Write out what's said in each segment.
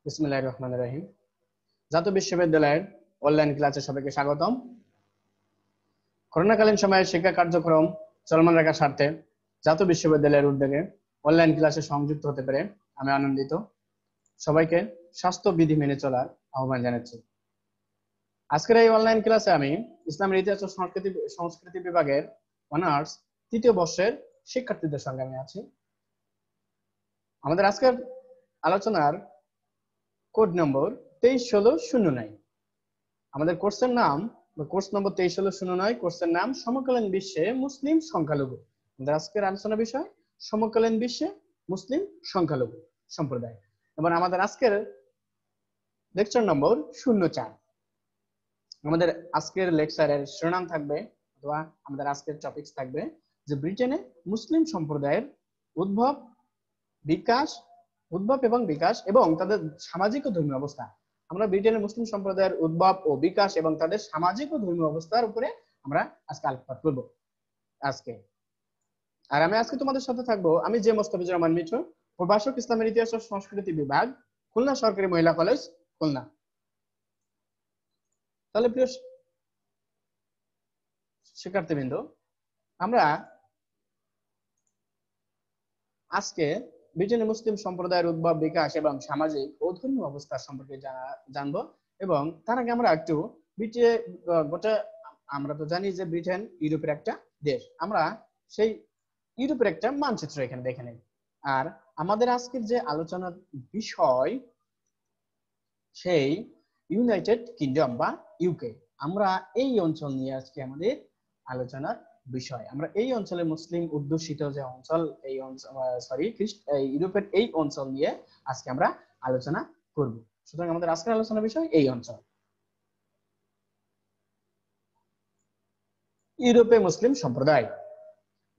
বিসমিল্লাহির রহমানির রহিম। জাতীয় বিশ্ববিদ্যালয়ের অনলাইন ক্লাসে সবাইকে স্বাগতম। করোনাকালীন সময়ে শিক্ষা কার্যক্রম চলমান রাখার স্বার্থে জাতীয় বিশ্ববিদ্যালয়ের উদ্যোগে অনলাইন ক্লাসে সংযুক্ত হতে পেরে আমি আনন্দিত। সবাইকে স্বাস্থ্য বিধি মেনে চলার আহ্বান জানাচ্ছি। আজকের এই অনলাইন ক্লাসে আমি ইসলামের ইতিহাস ও সংস্কৃতি বিভাগের অনার্স তৃতীয় বর্ষের শিক্ষার্থীদের সঙ্গে আমি আছি। আমাদের আজকের আলোচনার কোড নম্বর 231609। আমাদের কোর্সের নাম কোর্স নম্বর 231609, কোর্সের নাম সমকালীন বিশ্বে মুসলিম সংখ্যালঘু। আমাদের আজকের আলোচনা বিষয় সমকালীন বিশ্বে মুসলিম সংখ্যালঘু সম্প্রদায়। এবং আমাদের আজকের লেকচার নম্বর 04। আমাদের আজকের লেকচারের শিরোনাম থাকবে অথবা আমাদের আজকের টপিকস থাকবে যে ব্রিটেনে মুসলিম সম্প্রদায়ের উদ্ভব এবং বিকাশ এবং তাদের সামাজিক ও ধর্মীয় অবস্থা। আমরা ব্রিটেনের মুসলিম সম্প্রদায়ের উদ্ভব ও বিকাশ এবং তাদের সামাজিক ও ধর্মীয় অবস্থার উপরে আমরা আজকে আলোকপাত করব আজকে। আর আমি আজকে তোমাদের সাথে থাকবো আমি যে মোস্তাফিজুর রহমান মিঠু, প্রভাষক, ইসলামের ইতিহাস ও সংস্কৃতি বিভাগ, খুলনা সরকারি মহিলা কলেজ, খুলনা। তাহলে প্রিয় শিক্ষার্থীবৃন্দ, আমরা আজকে ব্রিটেনের মুসলিম সম্প্রদায়ের উদ্ভব, বিকাশ এবং সামাজিক ও ধর্মীয় অবস্থা সম্পর্কে জানবো। এবং তার আগে আমরা একটু আমরা তো জানি যে ব্রিটেন ইউরোপের একটা দেশ। আমরা সেই ইউরোপের একটা মানচিত্র এখানে দেখে নেই। আর আমাদের আজকের যে আলোচনার বিষয় সেই ইউনাইটেড কিংডম বা ইউকে। আমরা এই অঞ্চল নিয়ে আজকে আমাদের আলোচনার বিষয়। আমরা এই অঞ্চলে মুসলিম অধ্যুষিত যে অঞ্চল, এই ইউরোপের এই অঞ্চল নিয়ে আজকে আমরা আলোচনা করব। সুতরাং আমাদের আজকের আলোচনার বিষয় এই অঞ্চল, ইউরোপে মুসলিম সম্প্রদায়।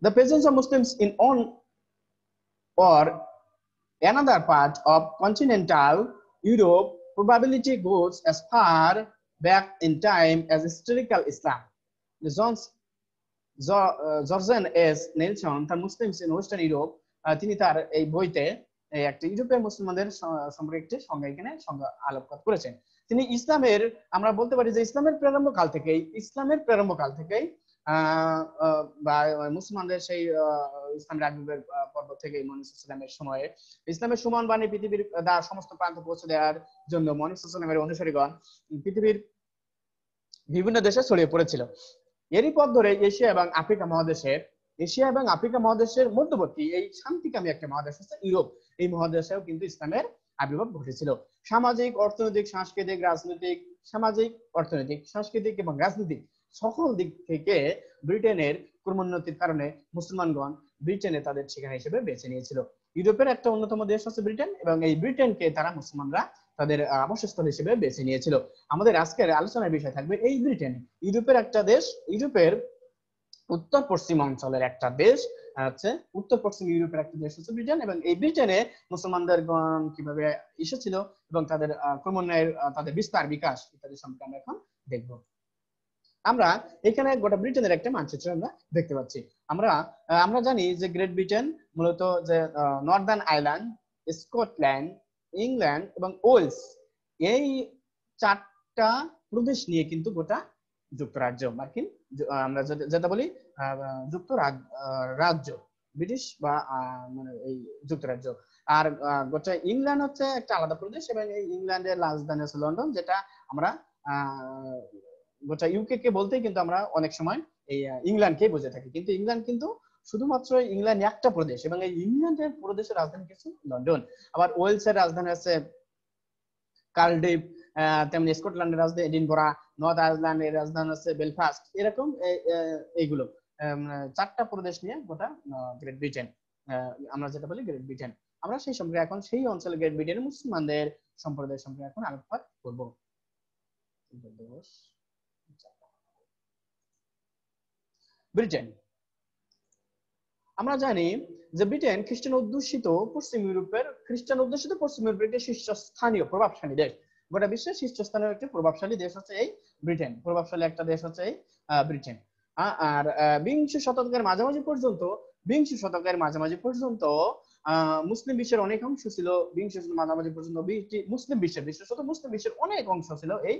The presence of Muslims in one or another part of continental Europe probability goes as far back in time as historical Islam. Jorgen S Nelson তার মুসলিমস ইন ওয়েস্টার্ন ইউরোপ, তিনি তার এই বইতে একটা ইউরোপের মুসলমানদের সম্পর্কে একটি সংজ্ঞা এখানে আলোকপাত করেছেন। তিনি ইসলামের, আমরা বলতে পারি যে ইসলামের প্রারম্ভকাল থেকেই বা মুসলমানদের সেই ইসলামের আবির্ভাবের পর্ব থেকে মুহাম্মদ সাল্লাল্লাহু আলাইহি ওয়াসাল্লামের সময়ে ইসলামের সুমহান বাণী পৃথিবীর সমস্ত প্রান্তে পৌঁছে দেওয়ার জন্য মুহাম্মদ সাল্লাল্লাহু আলাইহি ওয়াসাল্লামের অনুসারীগণ পৃথিবীর বিভিন্ন দেশে ছড়িয়ে পড়েছিল। এরই পথ ধরে এশিয়া এবং আফ্রিকা মহাদেশের মধ্যবর্তী এই শান্তিকামী একটা মহাদেশ হচ্ছে ইউরোপ। এই মহাদেশেও কিন্তু ইসলামের আবির্ভাব ঘটেছিল। সামাজিক, অর্থনৈতিক, সাংস্কৃতিক এবং রাজনৈতিক সকল দিক থেকে ব্রিটেনের ক্রমোন্নতির কারণে মুসলমানগণ ব্রিটেনে তাদের ঠিকানা হিসেবে বেছে নিয়েছিল। ইউরোপের একটা অন্যতম দেশ হচ্ছে ব্রিটেন, এবং এই ব্রিটেনকে তারা মুসলমানরা তাদের আবাসস্থল হিসেবে বেছে নিয়েছিল। আমাদের আজকের আলোচনার বিষয় থাকবে এই ব্রিটেন, ইউরোপের একটা দেশ, ইউরোপের উত্তর পশ্চিম অঞ্চলের একটা দেশ হচ্ছে উত্তর পশ্চিম ইউরোপের একটা দেশ হচ্ছে ব্রিটেন। এবং এই ব্রিটেনে মুসলমানদের কিভাবে এসেছিল এবং তাদের ক্রমান্বয়ে তাদের বিস্তার, বিকাশ ইত্যাদি সম্পর্কে আমরা এখন দেখব। আমরা এখানে গোটা ব্রিটেনের একটা মানচিত্র আমরা দেখতে পাচ্ছি। আমরা জানি যে গ্রেট ব্রিটেন মূলত যে নর্দার্ন আয়ারল্যান্ড, স্কটল্যান্ড, ইংল্যান্ড এবং ওয়েলস, এই চারটা প্রদেশ নিয়ে কিন্তু গোটা যুক্তরাজ্য, মার্কিন আমরা যেটা বলি রাজ্য, ব্রিটিশ বা মানে এই যুক্তরাজ্য। আর গোটা ইংল্যান্ড হচ্ছে একটা আলাদা প্রদেশ, এবং এই ইংল্যান্ডের রাজধানী হচ্ছে লন্ডন, যেটা আমরা গোটা ইউকে কে বলতে কিন্তু আমরা অনেক সময় এই ইংল্যান্ডকে বুঝে থাকি, কিন্তু ইংল্যান্ড কিন্তু শুধুমাত্র ইংল্যান্ড একটা প্রদেশ, এবং এই ইংল্যান্ডের প্রদেশের রাজধানী কিন্তু লন্ডন। আবার ওয়েলসের রাজধানী আছে কার্ডিফ, তেমনি স্কটল্যান্ডের রাজধানী এডিনবরা, নর্থ আয়ারল্যান্ডের রাজধানী আছে বেলফাস্ট। এরকম এইগুলো চারটা প্রদেশ নিয়ে গোটা গ্রেট ব্রিটেন, আমরা যেটা বলি গ্রেট ব্রিটেন। আমরা সেই সম্পর্কে এখন সেই অঞ্চলে গ্রেট ব্রিটেনের মুসলমানদের সম্প্রদায় সম্পর্কে এখন আলোকপাত করব। ব্রিটেন, আমরা জানি যে ব্রিটেন খ্রিস্টান অধ্যুষিত পশ্চিম ইউরোপের একটি শীর্ষস্থানীয় প্রভাবশালী দেশ। গোটা বিশ্বের শীর্ষস্থানীয় একটি প্রভাবশালী দেশ হচ্ছে এই ব্রিটেন, প্রভাবশালী একটা দেশ হচ্ছে এই ব্রিটেন। আর বিংশ শতকের মাঝামাঝি পর্যন্ত বিংশ শতকের মাঝামাঝি পর্যন্ত মুসলিম বিশ্বের অনেক অংশ ছিল, বিংশ শতকের মাঝামাঝি পর্যন্ত মুসলিম বিশ্বের, বিশেষত মুসলিম বিশ্বের অনেক অংশ ছিল এই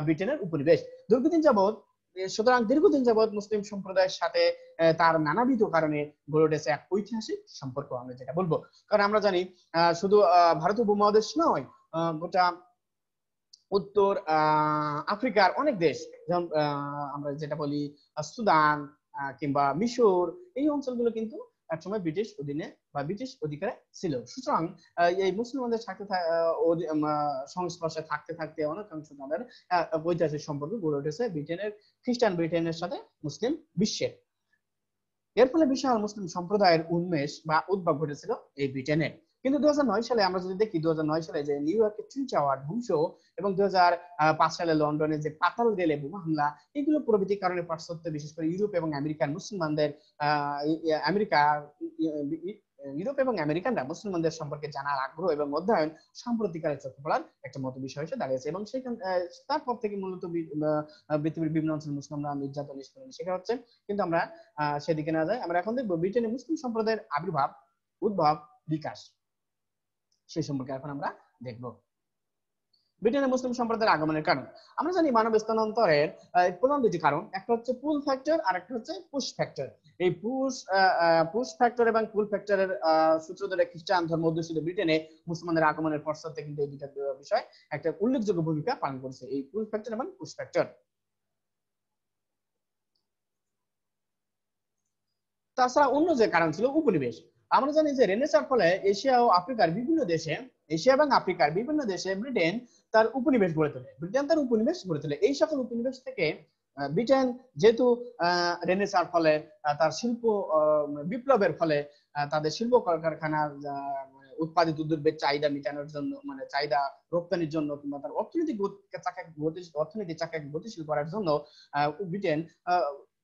ব্রিটেনের উপনিবেশ। দীর্ঘদিন যাবৎ সুতরাং দীর্ঘদিন যাবৎ মুসলিম সম্প্রদায়ের সাথে তার নানাবিধ কারণে গড়ে উঠেছে এক ঐতিহাসিক সম্পর্ক, আমরা যেটা বলবো। কারণ আমরা জানি শুধু ভারতীয় উপমহাদেশ নয়, গোটা উত্তর আফ্রিকার অনেক দেশ, যেমন আমরা যেটা বলি সুদান কিংবা মিশর, এই অঞ্চলগুলো কিন্তু একসময় ব্রিটিশ অধীনে বা ব্রিটিশ অধিকারে ছিল। সুতরাং এই মুসলমানদের সাথে সংস্পর্শে থাকতে থাকতে অনেকাংশ তাদের ঐতিহাসিক সম্পর্ক গড়ে উঠেছে ব্রিটেনের, খ্রিস্টান ব্রিটেনের সাথে মুসলিম বিশ্বের। এর ফলে বিশাল মুসলিম সম্প্রদায়ের উন্মেষ বা উদ্ভব ঘটেছিল এই ব্রিটেনে। কিন্তু 2009 সালে আমরা যদি দেখি, 2009 সালে যে নিউ ইয়র্কের টুইন টাওয়ার ধ্বংস এবং 2005 সালে লন্ডনে যে পাতাল রেলে বোমা হামলা, এগুলো প্রভৃতির কারণে পাশ্চাত্য বিশেষ করে ইউরোপ এবং আমেরিকান মুসলমানদের ইউরোপ এবং আমেরিকানরা মুসলমানদের সম্পর্কে জানার আগ্রহ এবং অধ্যয়ন সাম্প্রতিককালে চোখে পড়ার একটা মত বিষয় হিসেবে দাঁড়িয়েছে। এবং সেখান তারপর থেকে মূলত পৃথিবীর বিভিন্ন অঞ্চল মুসলিমরা নির্যাতন নিষ্পেষণ শেখা হচ্ছে। কিন্তু আমরা সেদিকে না যাই, আমরা এখন দেখবো ব্রিটেনে মুসলিম সম্প্রদায়ের আবির্ভাব, উদ্ভব, বিকাশ, সেই সম্পর্কে এখন আমরা দেখব। ব্রিটেনে মুসলিম সম্প্রদায়ের আগমনের কারণ আমরা জানি, মানব স্থানান্তরের প্রধান দুটি কারণ, একটা হচ্ছে পুল ফ্যাক্টর আর একটা হচ্ছে পুশ ফ্যাক্টর। এই পুশ ফ্যাক্টর এবং পুল ফ্যাক্টরের সূত্র ধরে খ্রিস্টান ধর্ম অধ্যুষিত ব্রিটেনে মুসলমানদের আগমনের পশ্চাতে কিন্তু এই দুটা বিষয় একটা উল্লেখযোগ্য ভূমিকা পালন করেছে, এই পুল ফ্যাক্টর এবং পুশ ফ্যাক্টর। তাছাড়া অন্য যে কারণ ছিল উপনিবেশ। আমরা জানি যে রেনেসাঁর ফলে এশিয়া ও আফ্রিকার বিভিন্ন দেশে, এশিয়া এবং আফ্রিকার বিভিন্ন দেশে ব্রিটেন তার উপনিবেশ গড়ে তোলে, এই সকল উপনিবেশ থেকে ব্রিটেন যেহেতু রেনেসাঁর ফলে, তার শিল্প বিপ্লবের ফলে তাদের শিল্প কলকারখানার উৎপাদিত দ্রব্যের চাহিদা মেটানোর জন্য, মানে চাহিদা রপ্তানির জন্য কিংবা তার অর্থনৈতিক চাকাকে গতিশীল করার জন্য ব্রিটেন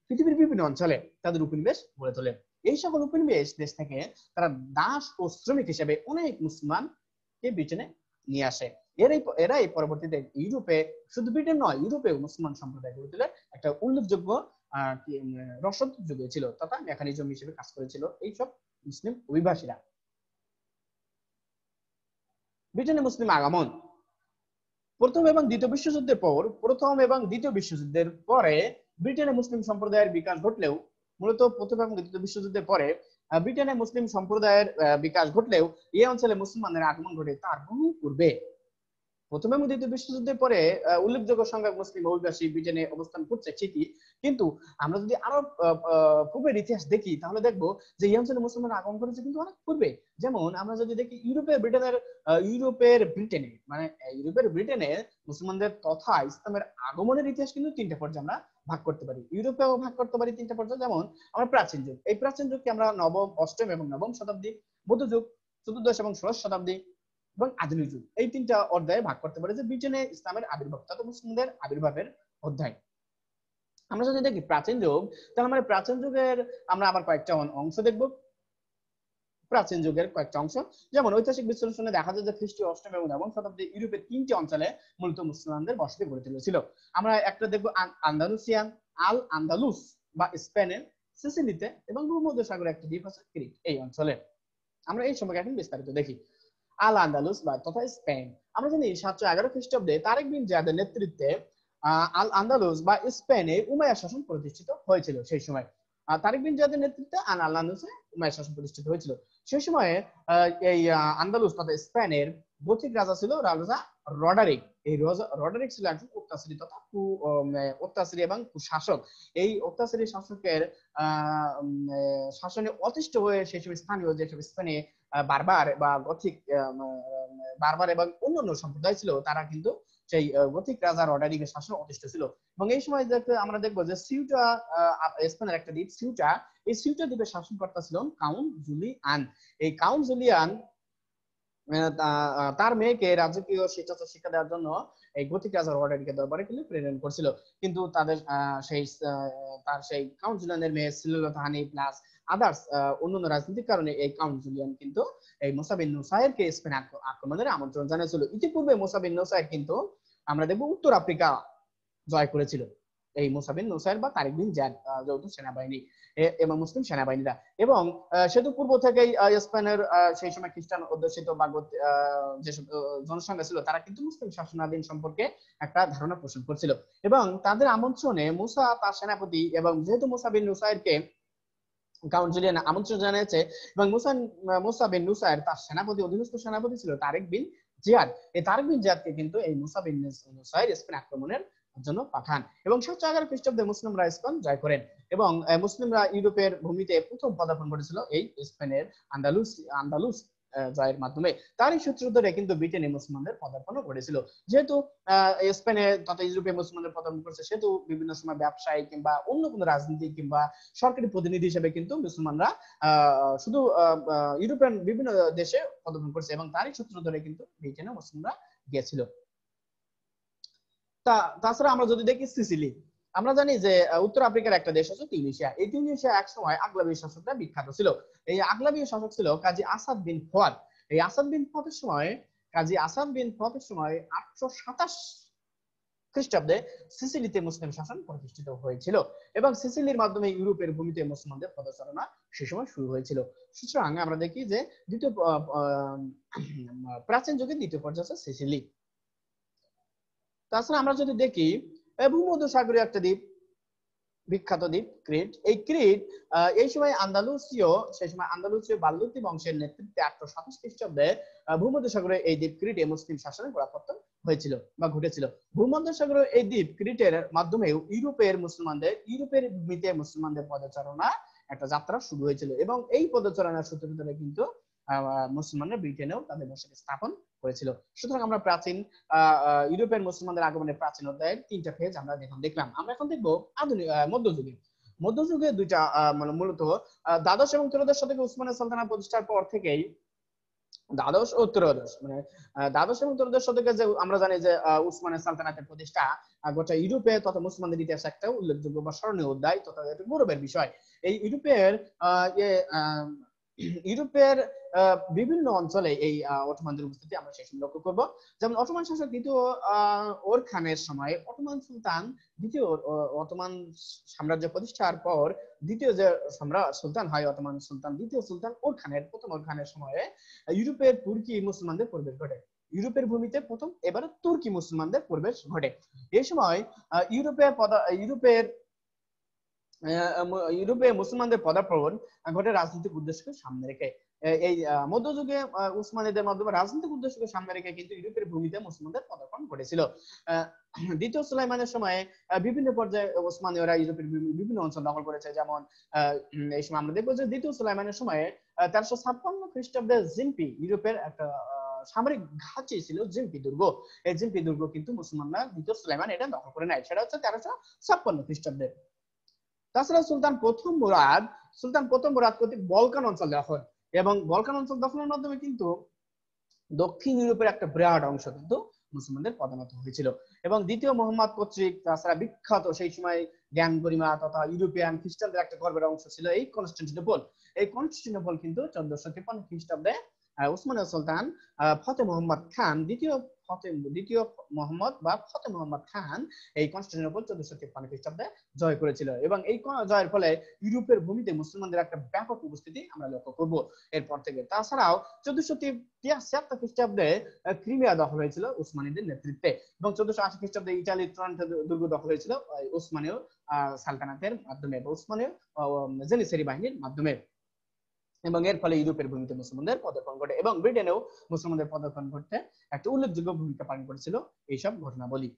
পৃথিবীর বিভিন্ন অঞ্চলে তাদের উপনিবেশ গড়ে তোলে। এই সকল উপনিবেশ দেশ থেকে তারা দাস ও শ্রমিক হিসেবে অনেক মুসলমানকে ব্রিটেনে নিয়ে আসে। এরাই পরবর্তীতে ইউরোপে, শুধু ব্রিটেন নয়, ইউরোপে মুসলমান সম্প্রদায় গড়ে তোলে একটা উল্লেখযোগ্য রসদ যুগিয়েছিল তথা মেকানিজম হিসেবে কাজ করেছিল এইসব মুসলিম অভিবাসীরা। ব্রিটেনে মুসলিম আগমন প্রথম এবং দ্বিতীয় বিশ্বযুদ্ধের পরে ব্রিটেনে মুসলিম সম্প্রদায়ের বিকাশ ঘটলেও, মূলত প্রথম এবং দ্বিতীয় বিশ্বযুদ্ধের পরে ব্রিটেনে মুসলিম সম্প্রদায়ের বিকাশ ঘটলেও এই অঞ্চলে মুসলমানদের আগমন ঘটে তার বহু পূর্বে। প্রথম এবং দ্বিতীয় বিশ্বযুদ্ধের পরে উল্লেখযোগ্য সংখ্যক মুসলিম অভিবাসী ব্রিটেনে অবস্থান করছে ঠিকই, কিন্তু আমরা যদি আরো পূর্বের ইতিহাস দেখি তাহলে দেখবো যে এই অঞ্চলে মুসলমান আগমন করেছে কিন্তু অনেক পূর্বে। যেমন আমরা যদি দেখি ইউরোপের ব্রিটেনে মুসলমানদের তথা ইসলামের আগমনের ইতিহাস কিন্তু তিনটা পর্যায়ে আমরা ভাগ করতে পারি, ইউরোপেও ভাগ করতে পারি তিনটা পর্যায়ে। যেমন আমরা প্রাচীন যুগ, এই প্রাচীন যুগকে আমরা নবম, অষ্টম এবং নবম শতাব্দী, মধ্যযুগ চতুর্দশ এবং ষোড়শ শতাব্দী এবং আধুনিক যুগ, এই তিনটা অধ্যায়ে ভাগ করতে পারে যে ব্রিটেনে ইসলামের আবির্ভাব তথা মুসলিমদের আবির্ভাবের অধ্যায়। আমরা যদি দেখি প্রাচীন যুগ, তাহলে আমরা প্রাচীন যুগের আমরা আবার কয়েকটা অংশ দেখব। প্রাচীন যুগের কয়েকটা অংশ, যেমন ঐতিহাসিক বিশ্লেষণে দেখা যায় যে খ্রিস্টীয় অষ্টম এবং নবম শতাব্দী ইউরোপের তিনটি অঞ্চলে মূলত মুসলমানদের বসতি গড়ে তুলেছিল। আমরা একটা দেখবো আল আন্দালুস বা স্পেনের সিসিলিতে এবং ভূমধ্যসাগরের একটা দ্বীপ আছে ক্রিট, এই অঞ্চলে। আমরা এই সম্পর্কে এখন বিস্তারিত দেখি। আল আন্দালুস বা তথা স্পেন, আমরা জানি 711 খ্রিস্টাব্দে তারেক বিন জিয়াদের নেতৃত্বে আল আন্দালুস বা স্পেনে উমাইয়া শাসন প্রতিষ্ঠিত হয়েছিল। সেই সময় তারেক বিন জিয়াদের নেতৃত্বে আল আন্দালুসে উমাইয়া শাসন প্রতিষ্ঠিত হয়েছিল। সেই সময়ে এই আন্দালুস তথা স্পেনের গথিক রাজা ছিল রাজা রডারিক। এই রডারিক ছিল একজন অত্যাচারী তথা অত্যাচারী এবং কুশাসক। এই অত্যাচারী শাসকের শাসনে অতিষ্ঠ হয়ে সেই সব স্থানীয় যেসব স্পেনে বারবার এবং অন্যান্য সম্প্রদায় ছিল, তারা কিন্তু সেই গথিক রাজা রডারিকের শাসনে অতিষ্ঠ ছিল। এবং এই সময় আমরা দেখবো যে সিউটা, স্পেনের একটা দ্বীপ সিউটা, এই সিউটা দ্বীপের শাসনকর্তা ছিলেন কাউন্ট জুলিয়ান। এই কাউন্ট জুলিয়ান তার মেয়েকে রাজকীয় শিক্ষা দেওয়ার জন্য এই গথিক রাজা রডারিকের দরবারে কিন্তু প্রেরণ করছিল, কিন্তু তাদের সেই কাউন্ট জুলিয়ানের মেয়ে সিলতাহানি প্লাস আদার্স অন্যান্য রাজনৈতিক কারণে এই কাউন্ট জুলিয়ান কিন্তু এই মুসা বিন নুসাইরকে স্পেন আক্রমণের আমন্ত্রণ জানিয়েছিল। ইতিপূর্বে মুসা বিন নুসাইর কিন্তু আমরা দেখবো উত্তর আফ্রিকা জয় করেছিল। এই মুসা বিন নুসাইর বা তারিক বিন জিয়াদ যৌথ সেনাবাহিনী এবং মুসলিম সেনাবাহিনীরা। এবং সেতু পূর্ব থেকেই স্পেনের সেই সময় খ্রিস্টান অধ্যুষিত বা যেসব জনসংখ্যা ছিল তারা কিন্তু মুসলিম শাসনাধীন সম্পর্কে একটা ধারণা পোষণ করছিল। এবং তাদের আমন্ত্রণে মুসা তার সেনাপতি, এবং যেহেতু মুসা বিন নুসাইরকে কাউন্ট জুলিয়ান আমন্ত্রণ জানিয়েছে, এবং মুসা বিন নুসাইর তার সেনাপতি, অধীনস্থ সেনাপতি ছিল তারিক বিন জিয়াদ। এই তারিক বিন জিয়াদকে কিন্তু এই মুসা বিন নুসাইর স্পেন আক্রমণের জন্য পাঠান, এবং 711 খ্রিস্টাব্দে মুসলিমরা স্পেন জয় করেন। এবং মুসলিমরা ইউরোপের ভূমিতে প্রথম পদার্পণ করেছিল এই স্পেনের আন্দালুস জয়ের মাধ্যমে। তারই সূত্র ধরে কিন্তু ব্রিটেনে মুসলমানদের পদার্পণও ঘটেছিল। যেহেতু স্পেনে তথা ইউরোপে মুসলমানদের পদার্পণ করেছে, সেহেতু বিভিন্ন সময় ব্যবসায়ী কিংবা অন্য কোনো রাজনীতি কিংবা সরকারি প্রতিনিধি হিসেবে কিন্তু মুসলমানরা শুধু ইউরোপিয়ান বিভিন্ন দেশে পদার্পণ করেছে, এবং তারই সূত্র ধরে কিন্তু ব্রিটেনে মুসলিমরা গিয়েছিল। তাছাড়া আমরা যদি দেখি সিসিলি, আমরা জানি যে উত্তর আফ্রিকার একটা দেশ আছে তিউনিসিয়া। এই তিউনিসিয়া একসময় আগলাবী শাসকরা বিখ্যাত ছিল। এই আগলাবী শাসক ছিল কাজী আসাদ বিন ফুয়াদ। এই আসাদ বিন ফুয়াদের সময়, কাজী আসাদ বিন ফুয়াদের সময় 827 খ্রিস্টাব্দে সিসিলিতে মুসলিম শাসন প্রতিষ্ঠিত হয়েছিল, এবং সিসিলির মাধ্যমে ইউরোপের ভূমিতে মুসলমানদের পদচারণা সে সময় শুরু হয়েছিল। সুতরাং আমরা দেখি যে দ্বিতীয় প্রাচীন যুগের দ্বিতীয় পর্যায়ে আছে সিসিলি। তাছাড়া আমরা যদি দেখি ভূমধ্যসাগরীয় একটা দ্বীপ, বিখ্যাত দ্বীপ ক্রিট। এই ক্রিট এই সময় সেই সময় আন্দালুসীয় বাল্লুতি বংশের নেতৃত্বে 827 খ্রিস্টাব্দে ভূমধ্যসাগরে এই দ্বীপ ক্রিটে মুসলিম শাসনের গোড়াপত্তন হয়েছিল বা ঘটেছিল। ভূমধ্যসাগরের এই দ্বীপ ক্রিটের মাধ্যমে ইউরোপের ভূমিতে মুসলমানদের পদচারণা একটা যাত্রা শুরু হয়েছিল, এবং এই পদচারণার সূত্র ধরে কিন্তু মুসলমানরা ব্রিটেনেও তাদের বসতি স্থাপন করেছিল। সুতরাং আমরা প্রাচীন ইউরোপের মুসলমানদের আগমনের প্রাচীন অধ্যায়ের 3টা ফেজ আমরা দেখলাম। আমরা এখন দেখবো আধুনিক মধ্যযুগে। মধ্যযুগে দুইটা মূলত দ্বাদশ এবং ত্রয়োদশ শতকে উসমানীয় সালতানাত প্রতিষ্ঠার পর থেকেই দ্বাদশ ও ত্রয়োদশ, মানে দ্বাদশ এবং ত্রয়োদশ শতকে যে আমরা জানি যে উসমানীয় সালতানাতের প্রতিষ্ঠা গোটা ইউরোপে তথা মুসলমানদের ইতিহাসে একটা উল্লেখযোগ্য বা স্মরণীয় অধ্যায় তথা একটা গৌরবের বিষয়। এই ইউরোপের বিভিন্ন অঞ্চলে এই অটোমানদের উপস্থিতি আমরা সেই সময় লক্ষ্য করবো। যেমন অটোমান শাসক দ্বিতীয় ওরখানের সময় অটোমান সাম্রাজ্য প্রতিষ্ঠার পর দ্বিতীয় যে সুলতান হয়, অটোমান সুলতান দ্বিতীয় সুলতান প্রথম ওরখানের সময়ে ইউরোপের তুর্কি মুসলমানদের প্রবেশ ঘটে। ইউরোপের ভূমিতে প্রথম এবারে তুর্কি মুসলমানদের প্রবেশ ঘটে। এই সময় ইউরোপে মুসলমানদের পদার্পণ ঘটে রাজনৈতিক উদ্দেশ্যকে সামনে রেখে। এই মধ্যযুগে উসমানীদের মাধ্যমে রাজনৈতিক উদ্দেশ্যকে সামনে রেখে কিন্তু ইউরোপের ভূমিতে মুসলমানদের পদার্পণ ঘটেছিল। দ্বিতীয় সুলাইমানের সময় বিভিন্ন পর্যায়ে ওসমানীয়রা ইউরোপের বিভিন্ন অঞ্চল দখল করেছে। যেমন এই সময় আমরা দেখবো যে দ্বিতীয় সুলাইমানের সময় 1356 খ্রিস্টাব্দে জিম্পি, ইউরোপের একটা সামরিক ঘাঁটি ছিল জিম্পি দুর্গ। এই জিম্পি দুর্গ কিন্তু মুসলমানরা দ্বিতীয় সুলাইমান এটা দখল করে নেয়, সেটা হচ্ছে 1356 খ্রিস্টাব্দে। তাছাড়া সুলতান প্রথম মুরাদ কর্তৃক বলকান অঞ্চল দখল, এবং বলকান অঞ্চল দখলের মাধ্যমে কিন্তু দক্ষিণ ইউরোপের একটা বিরাট অংশ কিন্তু মুসলমানদের পদানত হয়েছিল। এবং দ্বিতীয় মোহাম্মদ কর্তৃক তাছাড়া বিখ্যাত সেই সময় জ্ঞান গরিমা তথা ইউরোপিয়ান খ্রিস্টানদের একটা গর্বের অংশ ছিল এই কনস্টান্টিনোপল। এই কনস্টান্টিনোপল কিন্তু 1453 খ্রিস্টাব্দে উসমানীয় সুলতান ফতে মোহাম্মদ খান দ্বিতীয় মোহাম্মদ খান এই কনস্টান্টিনোপল 1453 খ্রিস্টাব্দে জয় করেছিল, এবং এই জয়ের ফলে ইউরোপের ভূমিতে মুসলমানদের একটা ব্যাপক উপস্থিতি আমরা লক্ষ্য করব এরপর থেকে। তাছাড়াও 1473 খ্রিস্টাব্দে ক্রিমিয়া দখল হয়েছিল উসমানীদের নেতৃত্বে, এবং 1480 খ্রিস্টাব্দে ইতালির ট্রান্টো দুর্গ দখল হয়েছিল উসমানীয় সালতানাতের মাধ্যমে বা উসমানীয় জেনিসারি বাহিনীর মাধ্যমে, এবং এর ফলে ইউরোপের ভূমিতে মুসলমানদের পদার্পণ ঘটে, এবং ব্রিটেনেও মুসলমানদের পদার্পণ ঘটতে একটা উল্লেখযোগ্য ভূমিকা পালন করেছিল এইসব ঘটনাবলী।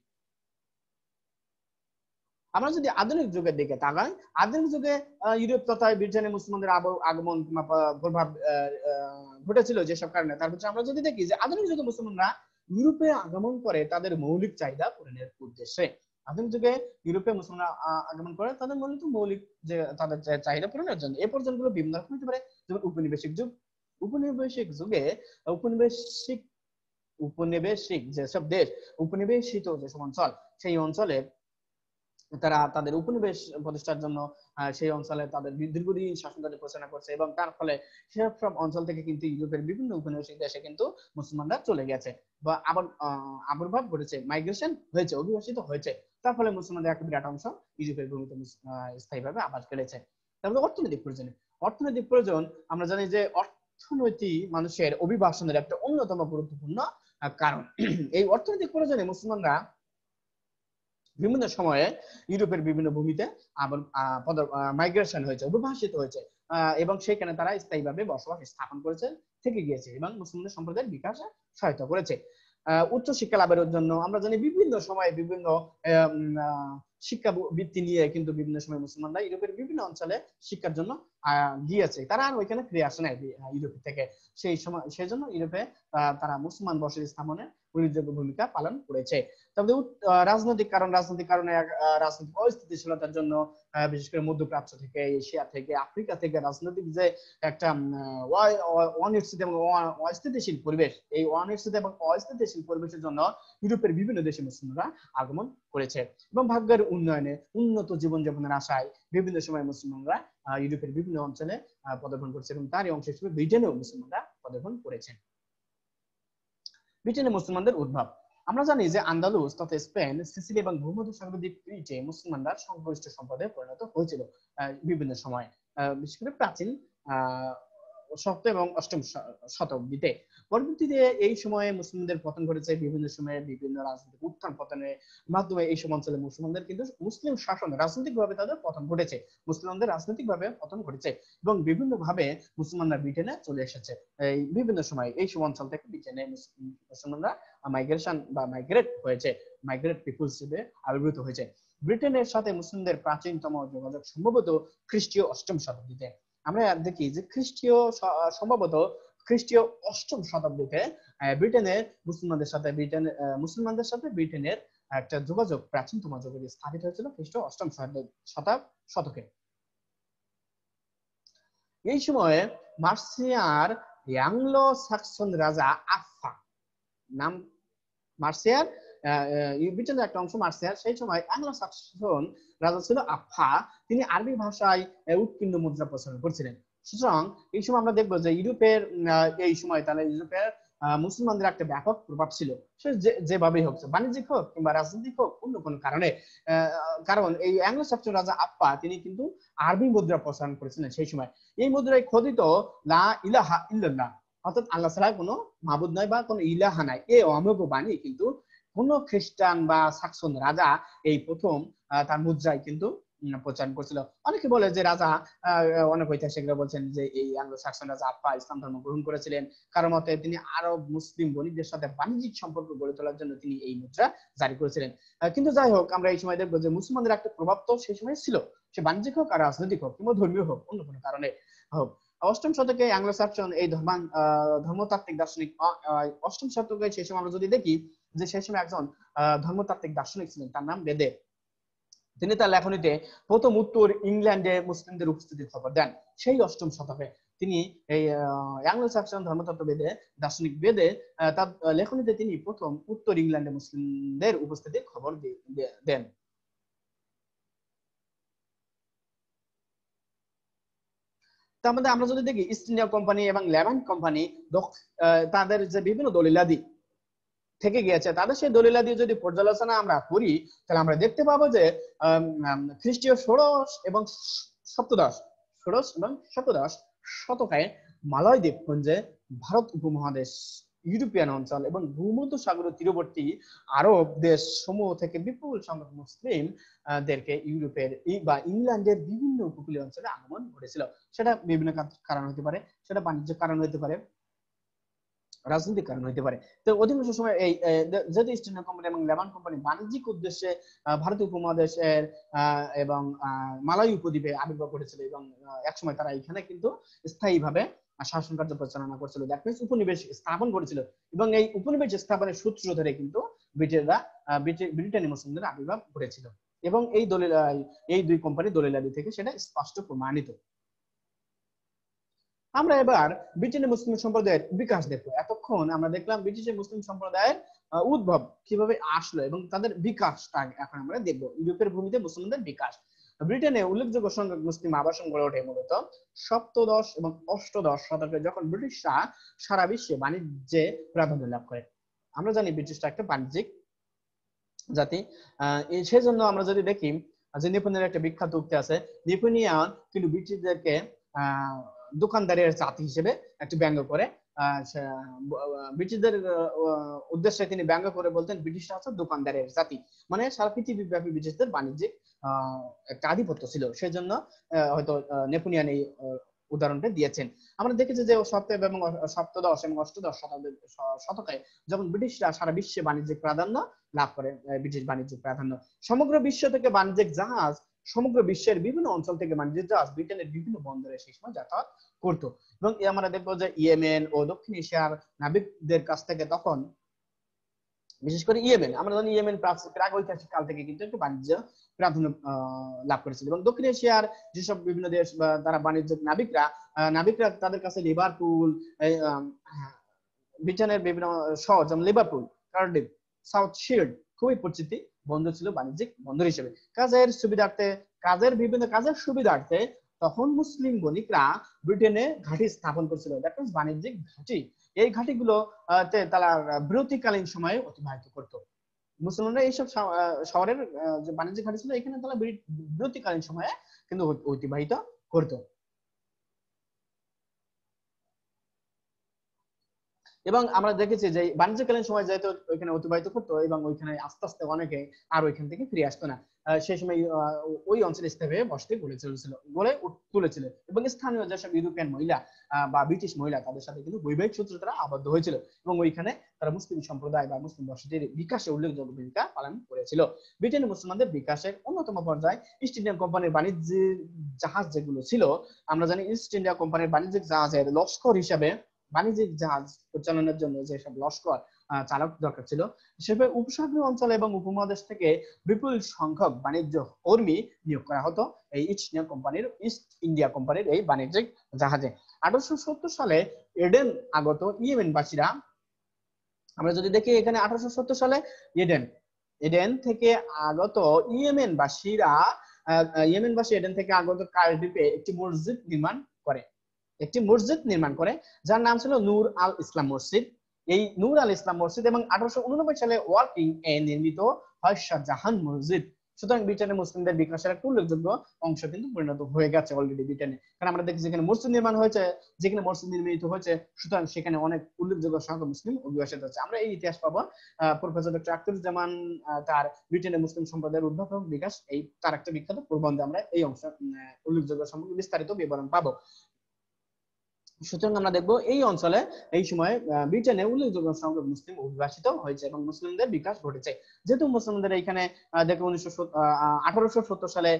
আমরা যদি আধুনিক যুগের দিকে তাকাই, আধুনিক যুগে ইউরোপ তথা ব্রিটেনে মুসলমানদের আগমন প্রভাব ঘটেছিল যেসব কারণে, তার হচ্ছে আমরা যদি দেখি যে আধুনিক যুগে মুসলমানরা ইউরোপে আগমন করে তাদের মৌলিক চাহিদা পূরণের উদ্দেশ্যে। আধুনিক যুগে ইউরোপে মুসলমানরা আগমন করে তাদের মৌলিক যে তাদের চাহিদা পূরণের জন্য। এই পর্যন্তগুলো বিভিন্ন রকম হতে পারে, যেমন উপনিবেশিক যুগ। উপনিবেশিক যুগে উপনিবেশিক যেসব দেশ, উপনিবেশিত যেসব অঞ্চল, সেই অঞ্চলে তারা তাদের উপনিবেশ প্রতিষ্ঠার জন্য সেই অঞ্চলে তাদের দীর্ঘদিন শাসনকার্য পরিচালনা করছে, এবং তার ফলে সব অঞ্চল থেকে কিন্তু ইউরোপের বিভিন্ন উপনিবেশিক দেশে কিন্তু মুসলমানরা চলে গেছে বা আবার আবির্ভাব ঘটেছে, মাইগ্রেশন হয়েছে, অভিবাসিত হয়েছে। তার ফলে মুসলমানদের একটা বিরাট অংশ ইউরোপের ভূমিতে স্থায়ীভাবে আবাস গেড়েছে। তারপরে অর্থনৈতিক প্রয়োজন আমরা জানি যে অর্থনৈতিক মানুষের অভিবাসনের একটা অন্যতম গুরুত্বপূর্ণ কারণ। এই অর্থনৈতিক প্রয়োজনে মুসলমানরা বিভিন্ন সময়ে ইউরোপের বিভিন্ন ভূমিতে মাইগ্রেশন হয়েছে, অভিবাসিত হয়েছে, এবং সেখানে তারা স্থায়ীভাবে বসবাস স্থাপন করেছে, থেকে গিয়েছে এবং মুসলিমদের সম্প্রদায়ের বিকাশে সহায়তা করেছে। উচ্চ শিক্ষা লাভের জন্য আমরা জানি বিভিন্ন সময়ে বিভিন্ন শিক্ষা বৃত্তি নিয়ে কিন্তু বিভিন্ন সময় মুসলমানরা ইউরোপের বিভিন্ন অঞ্চলে শিক্ষার জন্য গিয়েছে, তারা আর ওইখানে ফিরে আসে নাই ইউরোপ থেকে। সেই জন্য ইউরোপে তারা মুসলমান বসতি স্থাপনে উল্লেখযোগ্য ভূমিকা পালন করেছে। তবে রাজনৈতিক কারণে রাজনৈতিক অস্থিতিশীলতার জন্য বিশেষ করে মধ্যপ্রাচ্য থেকে, এশিয়া থেকে, আফ্রিকা থেকে রাজনৈতিক যে একটা অনিশ্চিত এবং অস্থিতিশীল পরিবেশ, এই অনিশ্চিত এবং অস্থিতিশীল পরিবেশের জন্য ইউরোপের বিভিন্ন দেশে মুসলিমরা আগমন করেছে এবং ভাগ্যের উন্নয়নে, উন্নত জীবনযাপনের আশায় বিভিন্ন সময় মুসলমানরা ইউরোপের বিভিন্ন অঞ্চলে পদার্পণ করেছে এবং তারই অংশ হিসেবে ব্রিটেনেও মুসলমানরা পদার্পণ করেছেন। ব্রিটেনে মুসলমানদের উদ্ভব আমরা জানি যে আন্দালুস তথা স্পেন, সিসিলি এবং ভূমধ্যসাগর দ্বীপ ক্রিটে মুসলমানরা সংখ্যাগরিষ্ঠ সম্প্রদায়ে পরিণত হয়েছিল বিভিন্ন সময়, বিশেষ করে প্রাচীন সপ্তম এবং অষ্টম শতাব্দীতে। পরবর্তীতে এই সময়ে মুসলিমদের পতন ঘটেছে, বিভিন্ন সময়ে বিভিন্ন রাজনৈতিক উত্থান পতনের মাধ্যমে এই সব অঞ্চলে মুসলমানদের কিন্তু মুসলিম শাসন রাজনৈতিকভাবে তাদের পতন ঘটেছে, মুসলমানদের রাজনৈতিকভাবে পতন ঘটেছে এবং বিভিন্ন ভাবে মুসলমানরা ব্রিটেনে চলে এসেছে। এই বিভিন্ন সময় এই সব অঞ্চল থেকে ব্রিটেনে মুসলমানরা মাইগ্রেশন বা মাইগ্রেট পিপলস হিসেবে আবির্ভূত হয়েছে। ব্রিটেনের সাথে মুসলিমদের প্রাচীনতম যোগাযোগ সম্ভবত খ্রিস্টীয় অষ্টম শতাব্দীতে। আমরা দেখি যে সম্ভবত খ্রিস্টীয় অষ্টম শতাব্দীতে ব্রিটেনের মুসলমানদের সাথে ব্রিটেনের একটা যোগাযোগ, প্রাচীনতম যোগাযোগ স্থাপিত হয়েছিল খ্রিস্টীয় অষ্টম শতকে। এই সময়ে মার্সিয়ার অ্যাংলো সাক্সন রাজা আফফা নাম মার্সিয়ার ব্রিটেনের একটা অংশ মার্সিয়ার, সেই সময় অ্যাংলো সাক্সন রাজা ছিল আফফা। তিনি আরবি ভাষায় উৎকীর্ণ মুদ্রা প্রচলন করছিলেন। সুতরাং এই সময় আমরা দেখবো যে ইউরোপের এই সময় তাহলে ইউরোপের মুসলমানদের একটা ব্যাপক প্রভাব ছিল, সে যেভাবেই হোক, বাণিজ্যিক হোক কিংবা রাজনৈতিক হোক, অন্য কোনো কারণে। কারণ এই অ্যাংলো সাক্সন রাজা আফফা তিনি কিন্তু আরবি মুদ্রা প্রচলন করেছিলেন সেই সময়। এই মুদ্রায় খোদিত লা ইলাহা ইল্লাল্লাহ, অর্থাৎ আল্লাহ ছাড়া কোনো মাবুদ নাই বা কোনো ইলাহা নাই, এই অমোঘ বাণী কিন্তু কোন খ্রিস্টান বা সাক্সন রাজা এই প্রথম তার মুদ্রায় কিন্তু প্রচার করছিল। অনেকে বলে যে রাজা, অনেক ঐতিহাসিকরা বলছেন যে এই অ্যাংলো সাক্সন রাজা আফফা ইসলাম ধর্ম গ্রহণ করেছিলেন, কারণ মতে তিনি আরব মুসলিম বণিকদের সাথে বাণিজ্যিক সম্পর্ক গড়ে তোলার জন্য তিনি এই মুদ্রা জারি করেছিলেন। কিন্তু যাই হোক, আমরা এই সময় দেখবো যে মুসলমানদের একটা প্রভাব তো সেই সময় ছিল, সে বাণিজ্যিক হোক আর রাজনৈতিক হোক কিংবা ধর্মীয় হোক, অন্য কোনো কারণে হোক। অষ্টম শতকে অ্যাংলো সাক্সন এই ধর্মতাত্ত্বিক দার্শনিক, অষ্টম শতকে সেই সময় আমরা যদি দেখি যে সেই সময় একজন ধর্মতাত্ত্বিক দার্শনিক ছিলেন, তার নাম বেদে। তিনি তার লেখনীতে প্রথম উত্তর ইংল্যান্ডে মুসলিমদের উপস্থিতির খবর দেন সেই অষ্টম শতকে। তিনি এই অ্যাংলো সাক্সন ধর্মতত্ত্ববেদে দার্শনিক বেদে তার লেখনীতে তিনি প্রথম উত্তর ইংল্যান্ডে মুসলিমদের উপস্থিতির খবর দেন। তার মধ্যে আমরা যদি দেখি ইস্ট ইন্ডিয়া কোম্পানি এবং লেভান্ট কোম্পানি তাদের যে বিভিন্ন দলিলাদি থেকে গিয়েছে, তাদের সেই দলিলাদি যদি পর্যালোচনা আমরা করি, তাহলে আমরা দেখতে পাবো যে খ্রিস্টীয় ষোড়শ এবং সপ্তদশ শতকে মালয় দ্বীপপুঞ্জে ভারত উপমহাদেশ, ইউরোপিয়ান অঞ্চল এবং ভূমধ্যসাগর তীরবর্তী আরব দেশ সমূহ থেকে বিপুল সংখ্যক মুসলিম দেরকে ইউরোপের বা ইংল্যান্ডের বিভিন্ন উপকূলীয় অঞ্চলে আগমন ঘটেছিল। সেটা বিভিন্ন কারণ হতে পারে, সেটা বাণিজ্যিক কারণ হতে পারে, রাজনৈতিক কারণ হতে পারে। তো অধিকাংশ সময় এই যেহেতু ইস্ট ইন্ডিয়া কোম্পানি এবং লেভান্ট কোম্পানি বাণিজ্যিক উদ্দেশ্যে ভারতীয় উপমহাদেশের এবং মালয় উপদ্বীপে আবির্ভাব ঘটেছিল এবং একসময় তারা এখানে কিন্তু স্থায়ীভাবে শাসন কার্য পরিচালনা করছিল, দ্যাট মিন্স উপনিবেশ স্থাপন করেছিল এবং এই উপনিবেশ স্থাপনের সূত্র ধরে কিন্তু ব্রিটেনের মুসলিমদের আবির্ভাব ঘটেছিল এবং এই দুই কোম্পানি দলিলাদি থেকে সেটা স্পষ্ট প্রমাণিত। আমরা এবার ব্রিটেনের মুসলিম সম্প্রদায়ের বিকাশ দেখবো। এতক্ষণ আমরা দেখলাম ব্রিটিশের মুসলিম সম্প্রদায়ের উদ্ভব কিভাবে আসলো এবং তাদের বিকাশটা এখন আমরা দেখবো, ইউরোপের ভূমিতে মুসলিমদের বিকাশ। ব্রিটেনে উল্লেখযোগ্য সংখ্যক মুসলিম আবাসন গড়ে ওঠে মূলত সপ্তদশ এবং অষ্টদশ শতকে, যখন ব্রিটিশরা সারা বিশ্বে বাণিজ্যে প্রাধান্য লাভ করে। আমরা জানি ব্রিটিশরা একটা বাণিজ্যিক জাতি। সেই জন্য আমরা যদি দেখি যে নেপোলিয়নের একটা বিখ্যাত উক্তি আছে, নেপোলিয়ন কিন্তু ব্রিটিশদেরকে দোকানদারের জাতি হিসেবে একটু ব্যঙ্গ করে। ব্রিটিশদের উদ্দেশ্যে তিনি ব্যঙ্গ করে বলতেন ব্রিটিশরা হচ্ছে দোকানদারের জাতি, মানে সারা পৃথিবীব্যাপী ব্রিটিশদের বাণিজ্যিক একটা আধিপত্য ছিল, সেই জন্য হয়তো নেপোলিয়ন এই উদাহরণটা দিয়েছেন। আমরা দেখেছি যে সপ্তম এবং সপ্তদশ এবং অষ্টাদশ শতকে যখন ব্রিটিশরা সারা বিশ্বে বাণিজ্যিক প্রাধান্য লাভ করে, ব্রিটিশ বাণিজ্যিক প্রাধান্য সমগ্র বিশ্ব থেকে বাণিজ্যিক জাহাজ, সমগ্র বিশ্বের বিভিন্ন অঞ্চল থেকে বাণিজ্যিক জাহাজ ব্রিটেনের বিভিন্ন বন্দরে সেই সময় যাতায়াত করতো। এবং আমরা দেখবো যে ইয়েমেন ও দক্ষিণ এশিয়ার নাবিকদের কাছ থেকে তখন, বিশেষ করে ইয়েমেন, আমরা জানি ইয়েমেন প্রাক ঐতিহাসিক কাল থেকে কিন্তু একটু বাণিজ্য প্রাধান্য লাভ করেছিল। এবং দক্ষিণ এশিয়ার যেসব বিভিন্ন দেশ বা তারা বাণিজ্যিক নাবিকরা তাদের কাছে লিভারপুল, ব্রিটেনের বিভিন্ন শহর যেমন লিভারপুল, কার্ডিফ, সাউথ শিল্ড খুবই পরিচিতি বন্দর ছিল বাণিজ্যিক বন্দর হিসেবে। কাজের সুবিধার্থে তখন মুসলিম বণিকরা ব্রিটেনে ঘাঁটি স্থাপন করছিল, দ্যাট মিন্স বাণিজ্যিক ঘাঁটি। এই ঘাঁটিগুলো তারা বিরতিকালীন সময়ে অতিবাহিত করত। মুসলমানরা এইসব শহরের যে বাণিজ্যিক ঘাঁটি ছিল এখানে তারা বিরতিকালীন সময়ে কিন্তু অতিবাহিত করত। এবং আমরা দেখেছি যে বাণিজ্যকালীন সময় যেহেতু ওইখানে অতিবাহিত করতো এবং ওইখানে আস্তে আস্তে অনেকে আর ওইখান থেকে ফিরে আসতো না, সেই সময় ওই অঞ্চলে স্থায়ী বসতি গড়ে তুলেছিল এবং স্থানীয় যেসব ইউরোপিয়ান মহিলা বা ব্রিটিশ মহিলা তাদের সাথে কিন্তু বৈবাহিক সূত্রে তারা আবদ্ধ হয়েছিল এবং ওইখানে তারা মুসলিম সম্প্রদায় বা মুসলিম বসতির বিকাশে উল্লেখযোগ্য ভূমিকা পালন করেছিল। ব্রিটেনের মুসলমানদের বিকাশের অন্যতম পর্যায়ে ইস্ট ইন্ডিয়া কোম্পানির বাণিজ্যিক জাহাজ যেগুলো ছিল, আমরা জানি ইস্ট ইন্ডিয়া কোম্পানির বাণিজ্যিক জাহাজের লস্কর হিসাবে, বাণিজ্যিক জাহাজ পরিচালনার জন্য যেসব লস্কর চালক দরকার ছিল, সেভাবে উপসাগরীয় অঞ্চল এবং উপমহাদেশ থেকে বিপুল সংখ্যক বাণিজ্য কর্মী নিয়োগ করা হতো এই ইস্ট ইন্ডিয়া কোম্পানির এই বাণিজ্যিক জাহাজে। 1870 সালে এডেন আগত ইয়েমেনবাসীরা, আমরা যদি দেখি এখানে 1870 সালে এডেন থেকে আগত ইয়েমেনবাসী এডেন থেকে আগত কার্ডিফে একটি মসজিদ নির্মাণ করে যার নাম ছিল নূর আল ইসলাম মসজিদ। এই নূর আল ইসলাম মসজিদ এবং 1889 সালে ওয়ার্কিং এ নির্মিত হয় শাহজাহান মসজিদ। সুতরাং ব্রিটেনের মুসলিমদের বিকাশের একটা উল্লেখযোগ্য অংশ কিন্তু পরিণত হয়ে গেছে অলরেডি ব্রিটেনে, কারণ আমরা দেখি যেখানে মসজিদ নির্মিত হয়েছে সুতরাং সেখানে অনেক উল্লেখযোগ্য সংখ্যক মুসলিম অভিবাসিত হচ্ছে। আমরা এই ইতিহাস পাবো প্রফেসর ডক্টর আখতারুজ্জামান তার ব্রিটেনের মুসলিম সম্প্রদায়ের উদ্ভাবক বিকাশ, তার একটা বিখ্যাত প্রবন্ধে আমরা এই অংশ উল্লেখযোগ্য সম্পর্কে বিস্তারিত বিবরণ পাবো। সুতরাং আমরা দেখবো এই অঞ্চলে এই সময় ব্রিটেনে উল্লেখযোগ্য সংখ্যক মুসলিম অভিবাসিত হয়েছে এবং মুসলিমদের বিকাশ ঘটেছে। যেহেতু মুসলিমদের এইখানে দেখো 1870 সালে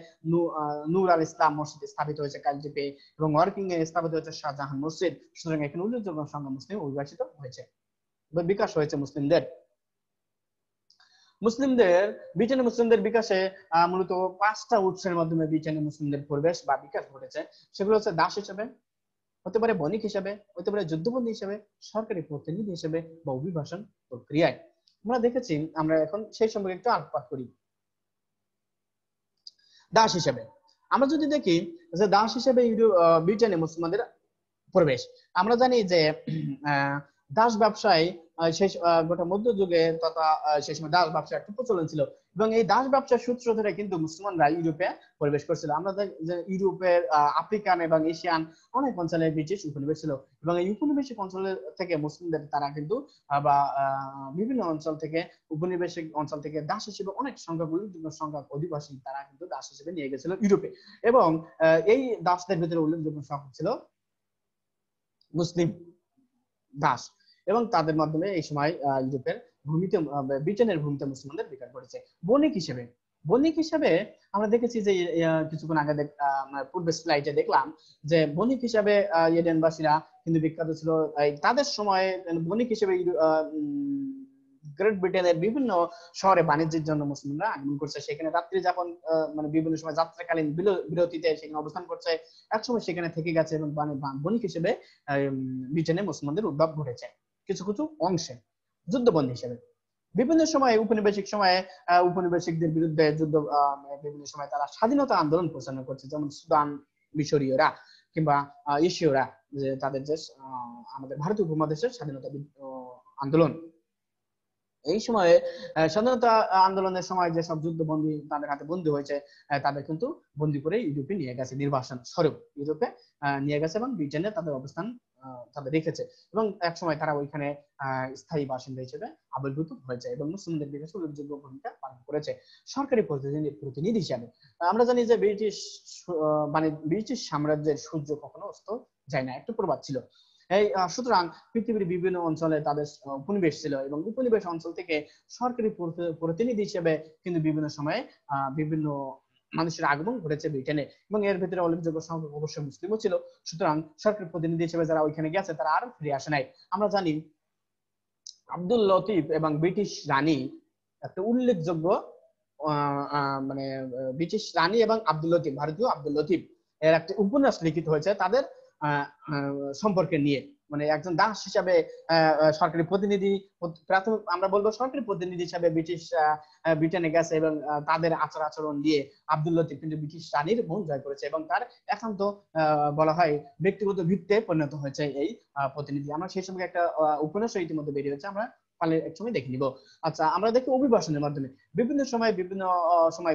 নূর আল ইসলাম মসজিদ স্থাপিত হয়েছে কার্ডিফে এবং ওয়ার্কিং এ স্থাপিত হয়েছে শাহজাহান মসজিদ, সুতরাং এখানে উল্লেখযোগ্য সংখ্যক মুসলিম অভিবাসিত হয়েছে, বিকাশ হয়েছে মুসলিমদের। ব্রিটেনের মুসলিমদের বিকাশে মূলত 5টা উৎসের মাধ্যমে ব্রিটেনের মুসলিমদের প্রবেশ বা বিকাশ ঘটেছে। সেগুলো হচ্ছে দাস হিসেবে, হতে পারে বণিক হিসেবে, হতে পারে যুদ্ধবন্দী হিসেবে, সরকারি প্রতিনিধি হিসেবে বা অভিবাসন প্রক্রিয়ায়। আমরা দেখেছি, আমরা এখন সেই সম্পর্কে একটু আলোকপাত করি। দাস হিসেবে আমরা যদি দেখি যে দাস হিসেবে ব্রিটেনে মুসলমানদের প্রবেশ, আমরা জানি যে দাস ব্যবসায় শেষ গোটা মধ্যযুগে তথা সেই সময় দাস ব্যবসার একটা প্রচলন ছিল এবং এই দাস ব্যবসার সূত্র ধরে কিন্তু মুসলমানরা ইউরোপে প্রবেশ করছিল। আমরা যে ইউরোপের আফ্রিকান এবং এশিয়ান অনেক অঞ্চলে ব্রিটিশ উপনিবেশ ছিল এবং এই উপনিবেশিক অঞ্চল থেকে মুসলিমদের তারা কিন্তু বা বিভিন্ন অঞ্চল থেকে উপনিবেশিক অঞ্চল থেকে দাস হিসেবে অনেক সংখ্যক অধিবাসী তারা কিন্তু দাস হিসেবে নিয়ে গেছিল ইউরোপে এবং এই দাসদের ভিতরে উল্লেখযোগ্য সংখ্যক ছিল মুসলিম দাস এবং তাদের মাধ্যমে এই সময় ব্রিটেনের ভূমিতে মুসলমানদের বিকাশ ঘটেছে। বণিক হিসেবে আমরা দেখেছি যে কিছুক্ষণ আগে পূর্বে স্লাইডে দেখলাম যে বণিক হিসাবে এডেনবাসীরা কিন্তু বিখ্যাত ছিল। তাদের সময় বণিক হিসেবে গ্রেট ব্রিটেনের বিভিন্ন শহরে বাণিজ্যের জন্য মুসলিমরা আগমন করছে, সেখানে রাত্রি যাপন মানে বিভিন্ন সময় যাত্রাকালীন বিরতিতে সেখানে অবস্থান করছে, একসময় সেখানে থেকে গেছে এবং বণিক হিসেবে ব্রিটেনে মুসলমানদের উদ্ভব ঘটেছে। কিছু কিছু অংশে যুদ্ধবন্দী হিসেবে বিভিন্ন সময় উপনিবেশিকদের বিরুদ্ধে যুদ্ধ, বিভিন্ন সময় তারা স্বাধীনতা আন্দোলন পরিচালনা করছে, যেমন সুদান মিশরীয়রা কিংবা এশীয়রা, যে তাদের যে আমাদের ভারতীয় উপমহাদেশের স্বাধীনতা আন্দোলন। এই সময়ে স্বাধীনতা আন্দোলনের সময় যেসব যুদ্ধবন্দী তাদের হাতে বন্দী হয়েছে, তাদের কিন্তু বন্দী করে ইউরোপে নিয়ে গেছে, নির্বাসন স্বরূপ ইউরোপে নিয়ে গেছে এবং ব্রিটেনে তাদের অবস্থান তাদের রেখেছে এবং এক সময় তারা ওইখানে স্থায়ী বাসিন্দা হিসেবে আবির্ভূত হয়েছে এবং মুসলিমদের বিকাশে উল্লেখযোগ্য ভূমিকা পালন করেছে। সরকারি প্রতিনিধি হিসাবে আমরা জানি যে মানে ব্রিটিশ সাম্রাজ্যের সূর্য কখনো অস্ত যায় না, একটা প্রবাদ ছিল। এই সুতরাং পৃথিবীর বিভিন্ন অঞ্চলে তাদের উপনিবেশ ছিল এবং উপনিবেশ অঞ্চল থেকে সরকারি প্রতিনিধি হিসেবে কিন্তু বিভিন্ন সময়ে বিভিন্ন মানুষের আগমন ঘটেছে ব্রিটেনে এবং এর ভিতরে উল্লেখযোগ্য সংখ্যক অবশ্যই মুসলিমও ছিল। সুতরাং সরকারি প্রতিনিধি হিসেবে যারা ওইখানে গেছে তারা আর ফিরে আসে নাই। আমরা জানি আব্দুল লতিফ এবং ব্রিটিশ রানী একটা উল্লেখযোগ্য মানে ব্রিটিশ রানী এবং আব্দুল লতিফ, ভারতীয় আব্দুল লতিফ এর একটা উপন্যাস লিখিত হয়েছে তাদের সম্পর্কে নিয়ে। মানে একজন দাস হিসাবে সরকারি প্রতিনিধি, প্রাথমিক আমরা বলবো সরকারি প্রতিনিধি হিসাবে ব্রিটিশ ব্রিটেনে গেছে এবং তাদের আচার আচরণ দিয়ে আব্দুল লতিফ কিন্তু ব্রিটিশ রানীর মন জয় করেছে এবং তার একান্ত বলা হয় ব্যক্তিগত ভিত্তিতে পরিণত হয়েছে এই প্রতিনিধি। আমরা সেই সময় একটা উপন্যাস ইতিমধ্যে বেরিয়ে হয়েছে, আমরা পারলে এক সময় দেখে নিব। আচ্ছা, আমরা দেখি অভিবাসনের মাধ্যমে বিভিন্ন সময়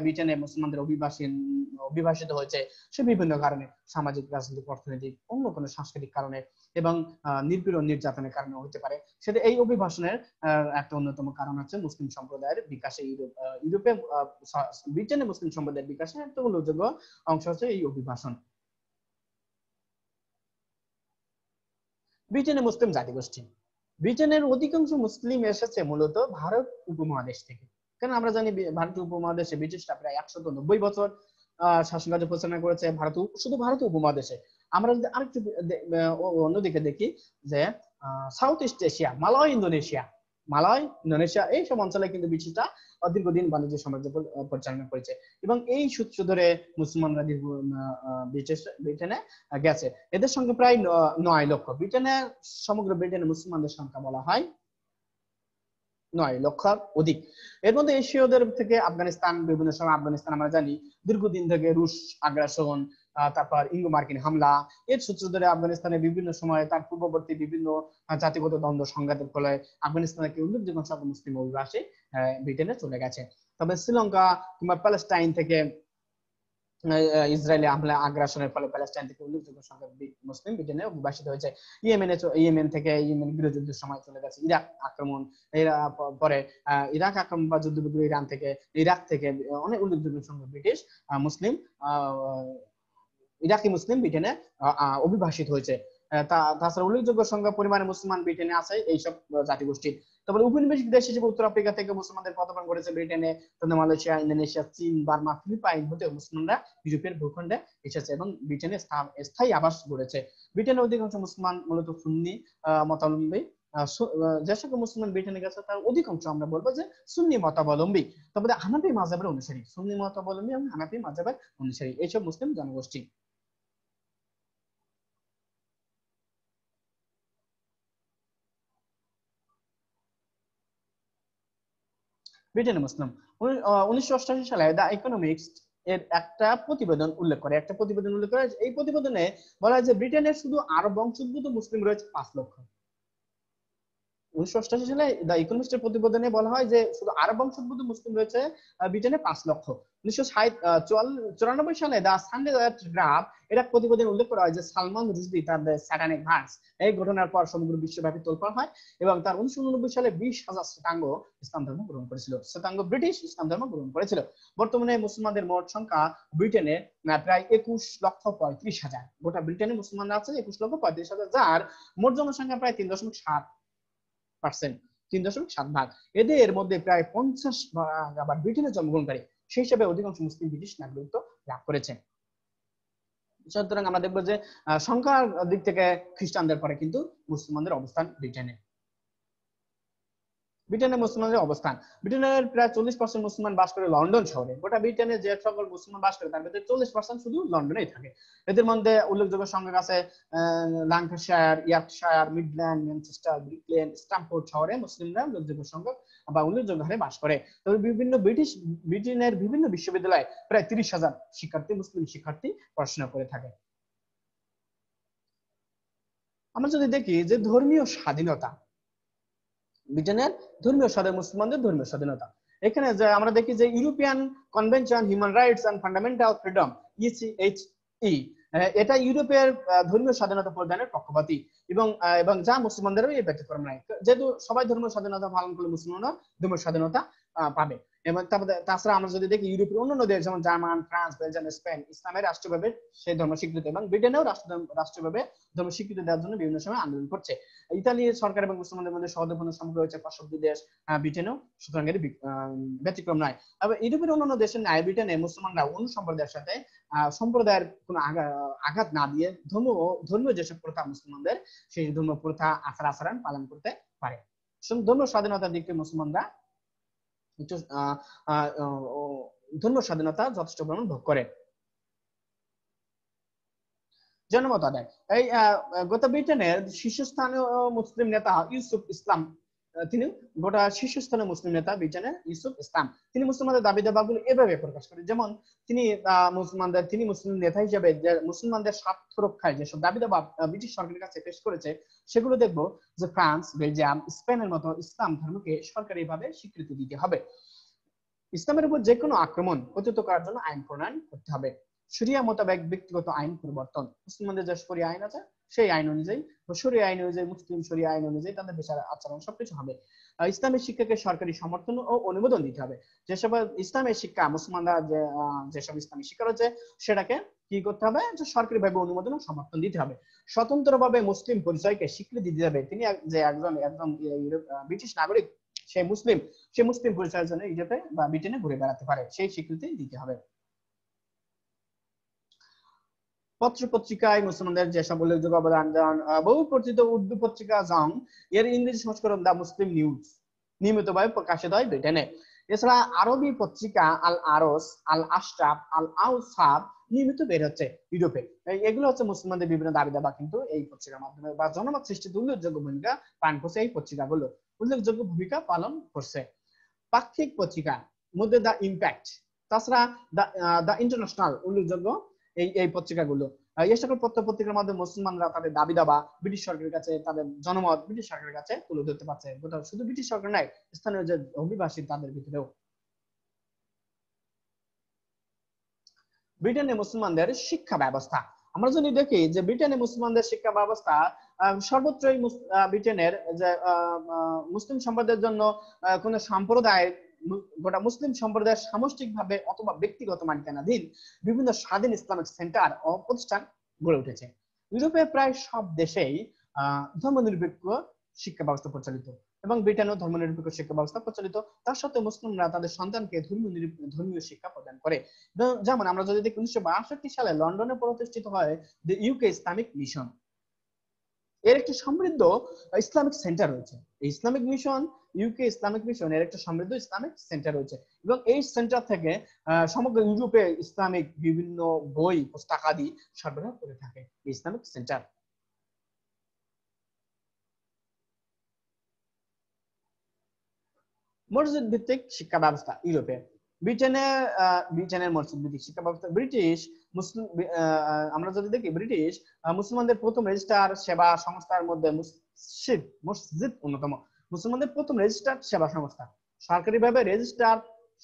ব্রিটেনে মুসলমানদের অভিবাসিত হয়েছে সে বিভিন্ন কারণে, সামাজিক, রাজনৈতিক, অর্থনৈতিক, অন্য কোনো সাংস্কৃতিক কারণে এবং নির্পীড়ন নির্যাতনের কারণে হতে পারে। সেটা এই অভিবাসনের একটা অন্যতম কারণ হচ্ছে মুসলিম সম্প্রদায়ের বিকাশে। ইউরোপে ব্রিটেনে মুসলিম সম্প্রদায়ের বিকাশে একটা উল্লেখযোগ্য অংশ হচ্ছে এই অভিবাসন। ব্রিটেনে মুসলিম জাতিগোষ্ঠী, ব্রিটেনের অধিকাংশ মুসলিম এসেছে মূলত ভারত উপমহাদেশ থেকে। কারণ আমরা জানি ভারতীয় উপমহাদেশে ব্রিটিশরা প্রায় 190 বছর শাসন কার্য পরিচালনা করেছে শুধু ভারত উপমহাদেশে। আমরা যদি আরেকটু অন্যদিকে দেখি যে south east Asia, Malay Indonesia এইসব অঞ্চলে কিন্তু ব্রিটিশরা দীর্ঘদিন বাণিজ্য সাম্রাজ্য পরিচালনা করেছে এবং এই সূত্র ধরে মুসলমানরা ব্রিটেনে গেছে। এদের সঙ্গে প্রায় 9 লক্ষ। সমগ্র ব্রিটেনে মুসলমানদের সংখ্যা বলা হয় 9 লক্ষ অধিক। এর মধ্যে এশীয়দের থেকে আফগানিস্তান, বিভিন্ন সময় আফগানিস্তান আমরা জানি দীর্ঘদিন থেকে রুশ আগ্রাসন, তারপর ইঙ্গো মার্কিন হামলা, এর সূত্র ধরে আফগানিস্তানে বিভিন্ন সময় তার পূর্ববর্তী বিভিন্ন জাতিগত দ্বন্দ্ব সংঘাতের ফলে আফগানিস্তানের উল্লেখযোগ্য সংখ্যক মুসলিম অভিবাসী ব্রিটেনে চলে গেছে। তবে শ্রীলঙ্কা কিংবা প্যালেস্টাইন থেকে ইসরায়েলি হামলা আগ্রাসনের ফলে প্যালেস্টাইন থেকে উল্লেখযোগ্য সংখ্যক মুসলিম ব্রিটেনে অভিবাসিত হয়েছে। ইয়েমেন থেকে গৃহযুদ্ধের সময় চলে গেছে। ইরাক আক্রমণ, পরে ইরাক আক্রমণ বা যুদ্ধবিগ্রহ ইরাক থেকে অনেক উল্লেখযোগ্য সংখ্যক ব্রিটিশ মুসলিম ইরাকি মুসলিম ব্রিটেনে অভিবাসিত হয়েছে। তাছাড়া উল্লেখযোগ্য সংখ্যক পরিমাণে মুসলমান ব্রিটেনে আছে এইসব জাতিগোষ্ঠী। তবে উপনিবেশিক দেশ হিসেবে উত্তর আফ্রিকা থেকে মুসলমানদের পদার্পণ করেছে ব্রিটেনে, মালয়েশিয়া, ইন্দোনেশিয়া, চীন, বার্মা, ফিলিপাইন হতে মুসলমানরা ইউরোপের ভূখণ্ডে এসেছে এবং ব্রিটেনে স্থায়ী আবাস গড়েছে। ব্রিটেনের অধিকাংশ মুসলমান মূলত সুন্নি মতাবলম্বী। যে সকল মুসলমান ব্রিটেনে গেছে তার অধিকাংশ আমরা বলবো যে সুন্নি মতাবলম্বী, তবে হানাফি মাযহাবের অনুসারী, সুন্নি মতাবলম্বী এবং হানাফি মাযহাবের অনুসারী এইসব মুসলিম জনগোষ্ঠী। ব্রিটেনের মুসলিম 1988 সালে দ্য ইকোনমিক্স এর একটা প্রতিবেদন উল্লেখ করে এই প্রতিবেদনে বলা হয় যে ব্রিটেনের শুধু আরব বংশোদ্ভূত মুসলিম রয়েছে 5 লক্ষ। 1988 সালে দ্য ইকোনমিস্টের প্রতিবেদনে বলা হয় যে শুধু আরব বংশোদ্ভূত মুসলিম রয়েছে ব্রিটেনে 5 লক্ষ। 1994 সালে দ্য সানডে গ্রাফ এর এক প্রতিবেদনে উল্লেখ করা হয় যে সালমান রুশদি তার স্যাটানিক ভার্স এই ঘটনার পর সমগ্র বিশ্বব্যাপী তোলপাড় হয় এবং তার 1989 সালে 20,000 শ্বেতাঙ্গ ইসলাম ধর্ম গ্রহণ করেছিল, শ্বেতাঙ্গ ব্রিটিশ ইসলাম ধর্ম গ্রহণ করেছিল। বর্তমানে মুসলমানদের মোট সংখ্যা ব্রিটেনে প্রায় 21,35,000। গোটা ব্রিটেনে মুসলমানরা আছে 21,35,000, যার মোট জনসংখ্যা প্রায় 3.7%। এদের মধ্যে প্রায় 50 ভাগ আবার ব্রিটেনে জন্মগ্রহণকারী, সেই হিসেবে অধিকাংশ মুসলিম ব্রিটিশ নাগরিকত্ব লাভ করেছে। সুতরাং আমরা দেখবো যে সংখ্যার দিক থেকে খ্রিস্টানদের পরে কিন্তু মুসলমানদের অবস্থান ব্রিটেনের মুসলমানদের অবস্থান। ব্রিটেনের প্রায় 40% মুসলমান বাস করে লন্ডন শহরে। গোটা ব্রিটেনে যে সকল মুসলমান বাস করে তার মধ্যে 40% শুধু লন্ডনেই থাকে। এদের মধ্যে উল্লেখযোগ্য সংখ্যক আছে Lancashire, Yorkshire, Midland, Manchester, Brick Lane, Stamford শহরে মুসলিমরা উল্লেখযোগ্য সংখ্যক বা উল্লেখযোগ্য হারে বাস করে। তবে ব্রিটেনের বিভিন্ন বিশ্ববিদ্যালয়ে প্রায় 30,000 মুসলিম শিক্ষার্থী পড়াশোনা করে থাকে। আমরা যদি দেখি যে ধর্মীয় স্বাধীনতা, ব্রিটেনের ধর্মীয় স্বাধীনতা, মুসলমানদের ধর্মীয় স্বাধীনতা। এখানে যে আমরা দেখি যে European convention human rights and fundamental freedom ECHE, এটা ইউরোপের ধর্মীয় স্বাধীনতা প্রদানের পক্ষপাতী এবং এবং যা মুসলমানদেরও এই ব্যতিক্রম নাই, যেহেতু সবাই ধর্মীয় স্বাধীনতা পালন করলে মুসলমানরা ধর্মীয় স্বাধীনতা পাবে। এবং তাছাড়া আমরা যদি দেখি ইউরোপের অন্যান্য দেশ যেমন জার্মান, ফ্রান্স, বেলজিয়াম, স্পেন ইসলামের রাষ্ট্রভাবে সেই ধর্ম স্বীকৃতি, এবং ব্রিটেনেও রাষ্ট্রভাবে ধর্ম স্বীকৃতি দেওয়ার জন্য বিভিন্ন সময় আন্দোলন করছে। ইতালির সরকার এবং মুসলমানদের মধ্যে সৌহার্দ্যপূর্ণ সম্পর্ক রয়েছে পার্শ্ববর্তী দেশ ব্রিটেনেও, সুতরাং এর ব্যতিক্রম নয়। তবে ইউরোপের অন্যান্য দেশের ন্যায় ব্রিটেনে মুসলমানরা অন্য সম্প্রদায়ের সাথে সম্প্রদায়ের কোনো আঘাত না দিয়ে ধর্মীয় যেসব প্রথা মুসলমানদের, সেই ধর্ম প্রথা আচার আচরণ পালন করতে পারে। ধর্ম স্বাধীনতার দিক থেকে মুসলমানরা একটু ধর্ম স্বাধীনতা যথেষ্ট পরিমাণ ভোগ করে। জনমত আদায়, এই গোটা ব্রিটেনের শীর্ষস্থানীয় মুসলিম নেতা ইউসুফ ইসলাম, তিনি গোটা শীর্ষস্থানীয় মুসলিম নেতা ব্রিটেনের ইউসুফ ইসলাম, তিনি মুসলমানদের দাবি দাবাগুলো এভাবে প্রকাশ করেন। যেমন তিনি মুসলিম নেতা হিসেবে যে মুসলমানদের স্বার্থ রক্ষায় যেসব দাবি দাবা ব্রিটিশ সরকারের কাছে পেশ করেছে, সেগুলো দেখবো যে ফ্রান্স, বেলজিয়াম, স্পেনের মতো ইসলাম ধর্মকে সরকারিভাবে স্বীকৃতি দিতে হবে। ইসলামের উপর যে কোনো আক্রমণ প্রতিহত করার জন্য আইন প্রণয়ন করতে হবে। শরিয়া মোতাবেক ব্যক্তিগত আইন পরিবর্তন, মুসলমানদের যে শরিয়া আইন আছে সেই আইন অনুযায়ী, শরিয়া আইন অনুযায়ী, মুসলিম শরিয়া আইন অনুযায়ী তাদের বিচার আচরণ সবকিছু হবে। ইসলামের শিক্ষাকে সরকারি সমর্থন ও অনুমোদন দিতে হবে। যেসব ইসলামের শিক্ষা মুসলমানরা যেসব ইসলামী শিক্ষা রয়েছে সেটাকে কি করতে হবে, সরকারিভাবে অনুমোদন ও সমর্থন দিতে হবে। স্বতন্ত্রভাবে মুসলিম পরিচয়কে স্বীকৃতি দিতে হবে। তিনি যে একজন ব্রিটিশ নাগরিক, সেই মুসলিম পরিচয়ের জন্য ইউরোপে বা ব্রিটেনে ঘুরে বেড়াতে পারে, সেই স্বীকৃতি দিতে হবে। পত্র পত্রিকায় মুসলমানদের যেসব উল্লেখযোগ্য অবদান, যেমন বহু পরিচিত উর্দু পত্রিকা জং এর ইংরেজি সংস্করণ দা মুসলিম নিউজ নিয়মিতভাবে প্রকাশিত হয় ব্রিটেনে। এছাড়া আরবি পত্রিকা আল আরস, আল আশরাফ, আল আউসাব নিয়মিত বের হচ্ছে ইউরোপে। এগুলো হচ্ছে মুসলমানদের বিভিন্ন দাবি দাবা কিন্তু এই পত্রিকার মাধ্যমে বা জনমত সৃষ্টিতে উল্লেখযোগ্য ভূমিকা পালন করছে। এই পত্রিকাগুলো উল্লেখযোগ্য ভূমিকা পালন করছে। পাক্ষিক পত্রিকা মধ্যে দা ইম্প্যাক্ট, তাছাড়া দা ইন্টারন্যাশনাল উল্লেখযোগ্য এই পত্রিকাগুলো। এই সকল পত্র পত্রিকার মাধ্যমে মুসলমানরা তাদের দাবি দাবা ব্রিটিশ সরকারের কাছে, তাদের জনমত ব্রিটিশ সরকারের কাছে তুলে ধরতে পারছে। শুধু ব্রিটিশ সরকার নয়, স্থানীয় যে অভিবাসী তাদের ভিতরেও। ব্রিটেনে মুসলমানদের শিক্ষা ব্যবস্থা, আমরা যদি দেখি যে ব্রিটেনে মুসলমানদের শিক্ষা ব্যবস্থা সর্বত্রই ব্রিটেনের যে মুসলিম সম্প্রদায়ের জন্য কোন সম্প্রদায়ের, গোটা মুসলিম সম্প্রদায়ের সামষ্টিকভাবে অথবা ব্যক্তিগত মালিকানাধীন বিভিন্ন স্বাধীন ইসলামিক সেন্টার ও প্রতিষ্ঠান গড়ে উঠেছে। ইউরোপের প্রায় সব দেশেই ধর্মনিরপেক্ষ শিক্ষা ব্যবস্থা প্রচলিত এবং ব্রিটেনেও ধর্মনিরপেক্ষ শিক্ষা ব্যবস্থা প্রচলিত। তার সাথে মুসলিমরা তাদের সন্তানকে ধর্মীয় শিক্ষা প্রদান করে। যেমন আমরা যদি দেখি 1962 সালে লন্ডনে প্রতিষ্ঠিত হয় দ্য ইউকে ইসলামিক মিশন। এর একটি সমৃদ্ধ ইসলামিক সেন্টার রয়েছে। Islamic mission, UK Islamic mission এর একটা সমৃদ্ধ ইসলামিক সেন্টার রয়েছে এবং এই সেন্টার থেকে সমগ্র ইউরোপে ইসলামিক বিভিন্ন বই পুস্তকাদি সরবরাহ করে থাকে ইসলামিক সেন্টার। মসজিদ ভিত্তিক শিক্ষা ব্যবস্থা ইউরোপে। ব্রিটেনের মসজিদ ভিত্তিক শিক্ষা ব্যবস্থা। আমরা যদি দেখি ব্রিটিশ মুসলমানদের প্রথম রেজিস্টার সেবা সংস্থার মধ্যে মসজিদ অন্যতম। মুসলমানদের প্রথম রেজিস্টার সেবা সংস্থা, সরকারিভাবে রেজিস্টার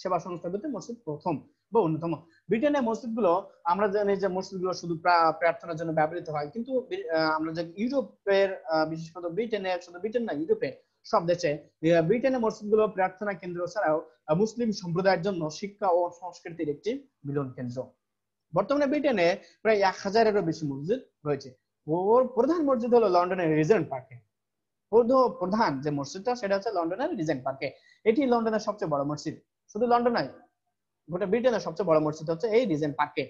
সেবা সংস্থার মধ্যে মসজিদ প্রথম বা অন্যতম। ব্রিটেনের মসজিদগুলো আমরা জানি যে মসজিদগুলো শুধু প্রার্থনার জন্য ব্যবহৃত হয়, কিন্তু আমরা যে ইউরোপের বিশেষ করে ব্রিটেনের, শুধু ব্রিটেন না ইউরোপে সব দেশে ব্রিটেনের মসজিদগুলো প্রার্থনা কেন্দ্র ছাড়াও মুসলিম সম্প্রদায়ের জন্য শিক্ষা ও সংস্কৃতির একটি মিলন কেন্দ্র। বর্তমানে ব্রিটেনে প্রায় 1000-এরও বেশি মসজিদ রয়েছে। প্রধান মসজিদ হলো লন্ডনের রিজেন্ট পার্কে। প্রধান যে মসজিদটা সেটা হচ্ছে লন্ডনের রিজেন্ট পার্কে। এটি লন্ডনের সবচেয়ে বড় মসজিদ। শুধু লন্ডন নয়, গোটা ব্রিটেনের সবচেয়ে বড় মসজিদ হচ্ছে এই রিজেন্ট পার্কে।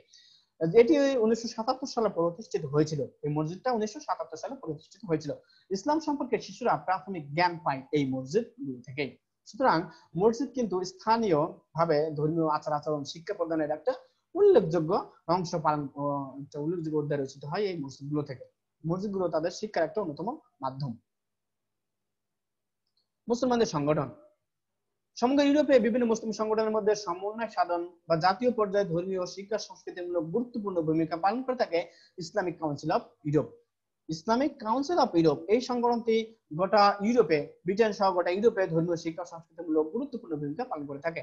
এটি 1977 সালে প্রতিষ্ঠিত হয়েছিল। এই মসজিদটা 1977 সালে প্রতিষ্ঠিত হয়েছিল। ইসলাম সম্পর্কে শিশুরা প্রাথমিক জ্ঞান পায় এই মসজিদগুলো থেকেই। সুতরাং মসজিদ কিন্তু স্থানীয় ভাবে ধর্মীয় আচার আচরণ শিক্ষা প্রদানের একটা উল্লেখযোগ্য অংশ পালন, উল্লেখযোগ্য অধ্যায় রচিত হয় এই মসজিদগুলো থেকে। মসজিদগুলো তাদের শিক্ষার একটা অন্যতম মাধ্যম। মুসলমানদের সংগঠন, সমগ্র ইউরোপে বিভিন্ন মুসলিম সংগঠনের মধ্যে সমন্বয় সাধন বা জাতীয় পর্যায়ে ধর্মীয় শিক্ষা সংস্কৃতিমূলক গুরুত্বপূর্ণ ভূমিকা পালন করে থাকে Islamic council of Europe. Islamic council of Europe এই সংগঠনটি গোটা ইউরোপে, ব্রিটেন সহ গোটা ইউরোপে ধর্মীয় শিক্ষা সংস্কৃতিমূলক গুরুত্বপূর্ণ ভূমিকা পালন করে থাকে।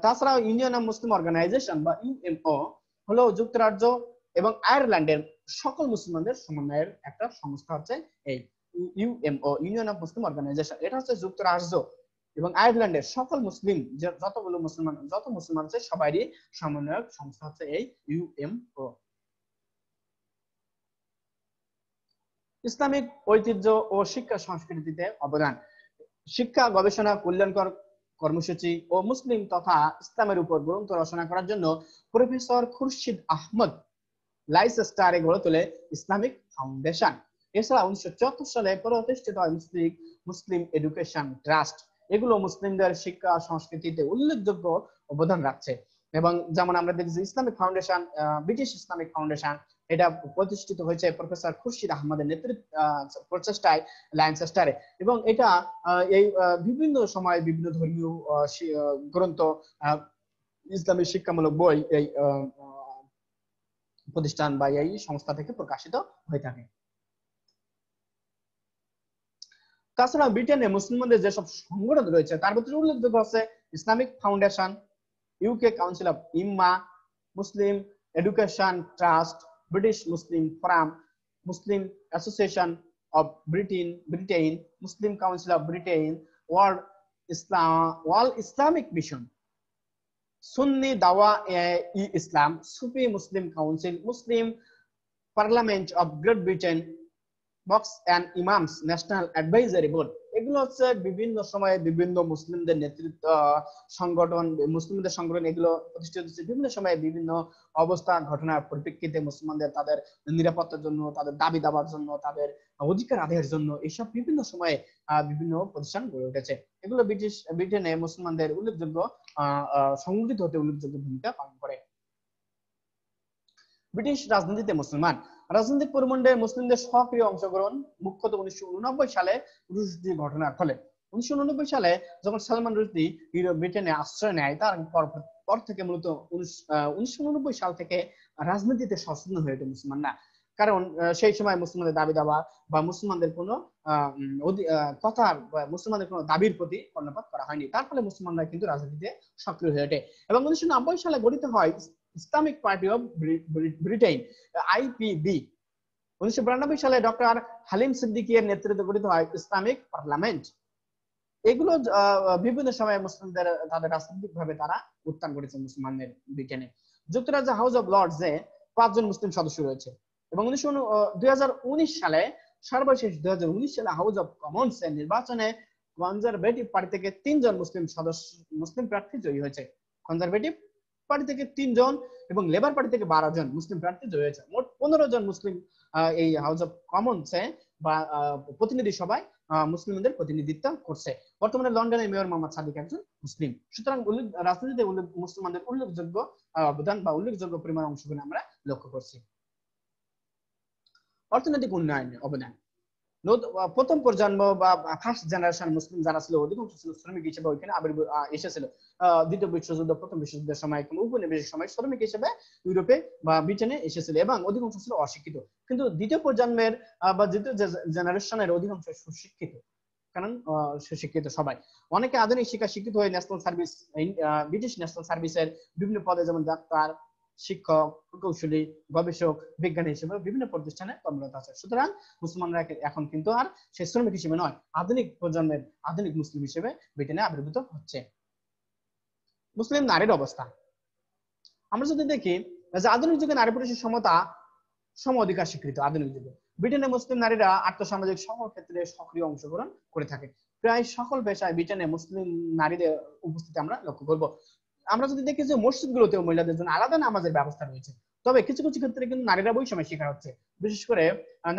তাছাড়াও ইউনিয়ন অফ মুসলিম অর্গানাইজেশন বা ইউএমও হলো যুক্তরাজ্য এবং আয়ারল্যান্ডের সকল মুসলমানদের সমন্বয়ের একটা সংস্থা হচ্ছে এই ইউএমও, ইউনিয়ন অফ মুসলিম অর্গানাইজেশন। এটা হচ্ছে যুক্তরাজ্য এবং আয়ারল্যান্ডের সকল মুসলিম যত মুসলমান আছে সবারই সমন্বয়ক সংস্থা হচ্ছে এই ইউএমও। ইসলামিক ঐতিহ্য ও শিক্ষা সংস্কৃতিতে অবদান। শিক্ষা, গবেষণা, কল্যাণকর কর্মসূচি ও মুসলিম তথা ইসলামের উপর গ্রন্থ রচনা করার জন্য প্রফেসর খুরশিদ আহমদ লাইসেস্টারে গড়ে তোলে ইসলামিক ফাউন্ডেশন। এছাড়া 1974 সালে প্রতিষ্ঠিত হয় মুসলিম এডুকেশন ট্রাস্ট। এগুলো মুসলিমদের শিক্ষা সংস্কৃতিতে উল্লেখযোগ্য অবদান রাখছে। এবং যেমন আমরা দেখছি Islamic foundation, British Islamic foundation, এটা প্রতিষ্ঠিত হয়েছে প্রফেসর খুরশিদ আহমদের প্রচেষ্টায় লাইনচেস্টারে। এবং এটা এই বিভিন্ন সময় বিভিন্ন ধর্মীয় গ্রন্থ, ইসলামী শিক্ষামূলক বই এই প্রতিষ্ঠান বা এই সংস্থা থেকে প্রকাশিত হয়ে থাকে। তাছাড়া ব্রিটেনে মুসলমানদের যেসব সংগঠন রয়েছে তার ভিতরে উল্লেখযোগ্য হচ্ছে Islamic foundation, UK council of ইম্মা, Muslim education trust, British Muslim forum, Muslim association of Britain, Muslim council of Britain, world Islamic mission, সুন্নি দাওয়া ই ইসলাম, Sufi Muslim council, Muslim parliament of great Britain, mosques and imams national advisory board. এগুলো হচ্ছে বিভিন্ন সময়ে বিভিন্ন মুসলিমদের নেতৃত্ব সংগঠন, মুসলিমদের সংগঠন, এগুলো প্রতিষ্ঠিত হচ্ছে বিভিন্ন সময়ে বিভিন্ন অবস্থা ঘটনার পরিপ্রেক্ষিতে মুসলমানদের তাদের নিরাপত্তার জন্য, তাদের দাবি দাবার জন্য, তাদের অধিকার আদায়ের জন্য এইসব বিভিন্ন সময়ে বিভিন্ন প্রতিষ্ঠান গড়ে উঠেছে। এগুলো ব্রিটেনে মুসলমানদের উল্লেখযোগ্য সংগঠিত হতে উল্লেখযোগ্য ভূমিকা পালন করে। ব্রিটিশ রাজনীতিতে মুসলমান। রাজনৈতিক পরিমণ্ডলে মুসলিমদের সক্রিয় অংশগ্রহণ মুখ্যত 1989 সালে রুশদি ঘটনার ফলে। 1989 সালে যখন সালমান রুশদি ব্রিটেনে আশ্রয় নেয়, তার পর থেকে মূলত 1989 সাল থেকে রাজনীতিতে সচেতন হয়ে ওঠে মুসলমানরা। কারণ সেই সময় মুসলমানদের দাবি দাবা বা মুসলমানদের কোনো কথার বা মুসলমানদের কোনো দাবির প্রতি কর্ণপাত করা হয়নি। তার ফলে মুসলমানরা কিন্তু রাজনীতিতে সক্রিয় হয়ে ওঠে। এবং 1990 সালে গঠিত হয় Islamic party of Britain, IPB. 1992 সালে ডক্টর হালিম সিদ্দিকীর নেতৃত্বে গঠিত হয় ইসলামিক পার্লামেন্ট। এগুলো বিভিন্ন সময়ে মুসলিমদের তাদের রাজনৈতিক ভাবে তারা উত্থান করেছে মুসলমানদের ব্রিটেনে। যুক্তরাজ্য হাউস অব লর্ডসে 5 জন মুসলিম সদস্য রয়েছে। এবং 2019 সালে সর্বশেষ 2019 সালে হাউস অব কমন্স এর নির্বাচনে কনজারভেটিভ পার্টি থেকে 3 জন মুসলিম প্রার্থী জয়ী হয়েছে। কনজারভেটিভ পার্টি থেকে 3 জন এবং লেবার পার্টি থেকে 12 জন মুসলিম প্রার্থী জয়ী হয়েছে। মোট 15 জন মুসলিম এই হাউস অব কমন্সে বা প্রতিনিধি সভায় মুসলিমদের প্রতিনিধিত্ব করছে। বর্তমানে লন্ডনের মেয়র মোহাম্মদ সাদিক একজন মুসলিম। সুতরাং রাজনীতিতে মুসলমানদের উল্লেখযোগ্য অবদান বা উল্লেখযোগ্য পরিমাণ অংশগ্রহণ আমরা লক্ষ্য করছি। অর্থনৈতিক উন্নয়নে অবদান। প্রথম প্রজন্ম বা ফার্স্ট জেনারেশন মুসলিম যারা ছিল অধিকাংশ ছিল শ্রমিক হিসেবে ওইখানে এসেছিল। দ্বিতীয় বিশ্বযুদ্ধ, প্রথম বিশ্বযুদ্ধের সময়, উপনিবেশের সময় শ্রমিক হিসেবে ইউরোপে বা ব্রিটেনে এসেছিল এবং অধিকাংশ ছিল অশিক্ষিত। কিন্তু দ্বিতীয় প্রজন্মের বা দ্বিতীয় জেনারেশনের অধিকাংশ সুশিক্ষিত। কারণ সুশিক্ষিত সবাই, অনেকে আধুনিক শিক্ষিত হয়ে ন্যাশনাল সার্ভিস, ব্রিটিশ ন্যাশনাল সার্ভিসের বিভিন্ন পদে যেমন ডাক্তার, শিক্ষক, প্রকৌশলী, গবেষক, বিজ্ঞানী হিসেবে বিভিন্ন প্রতিষ্ঠানে কর্মরত আছে। সুতরাং মুসলমানরা এখন কিন্তু আর সেই শ্রমিক হিসেবে নয়, আধুনিক প্রজন্মের আধুনিক মুসলিম হিসেবে ব্রিটেনে আবির্ভূত হচ্ছে। মুসলিম নারীর অবস্থা আমরা যদি দেখি যে আধুনিক যুগে নারী পুরুষের সম অধিকার স্বীকৃত। আধুনিক যুগে ব্রিটেনে মুসলিম নারীরা আর্থসামাজিক সকল ক্ষেত্রে সক্রিয় অংশগ্রহণ করে থাকে। প্রায় সকল পেশায় ব্রিটেনে মুসলিম নারীদের উপস্থিতি আমরা লক্ষ্য করব। আমরা যদি দেখি যে মসজিদগুলোতেও মহিলাদের জন্য আলাদা নামাজের ব্যবস্থা রয়েছে। তবে কিছু কিছু ক্ষেত্রে কিন্তু নারীরা বৈষম্যের শিকার হচ্ছে, বিশেষ করে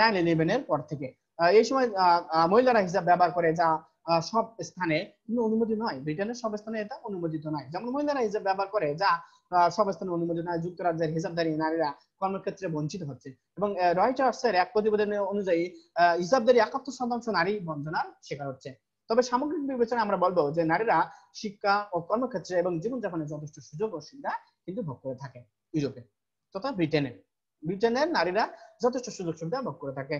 9/11 পর থেকে। এই সময় মহিলারা হিজাব ব্যবহার করে, যা সব স্থানে কিন্তু অনুমতি নয়। ব্রিটেনের সব স্থানে এটা অনুমোদিত নয়। যেমন মহিলারা হিজাব ব্যবহার করে, যা সব স্থানে অনুমোদিত নয়। যুক্তরাজ্যের হিজাবধারী নারীরা কর্মক্ষেত্রে বঞ্চিত হচ্ছে। এবং রয়টার্সের এক প্রতিবেদন অনুযায়ী হিজাবধারী 71% নারী বঞ্চনার শিকার হচ্ছে। তবে সামগ্রিক বিবেচনায় আমরা বলবো যে নারীরা শিক্ষা ও কর্মক্ষেত্রে এবং জীবনযাপনের যথেষ্ট সুযোগ ও সুবিধা কিন্তু ভোগ করে থাকে ইউরোপে তথা ব্রিটেনে। ব্রিটেনের নারীরা যথেষ্ট সুযোগ সুবিধা ভোগ করে থাকে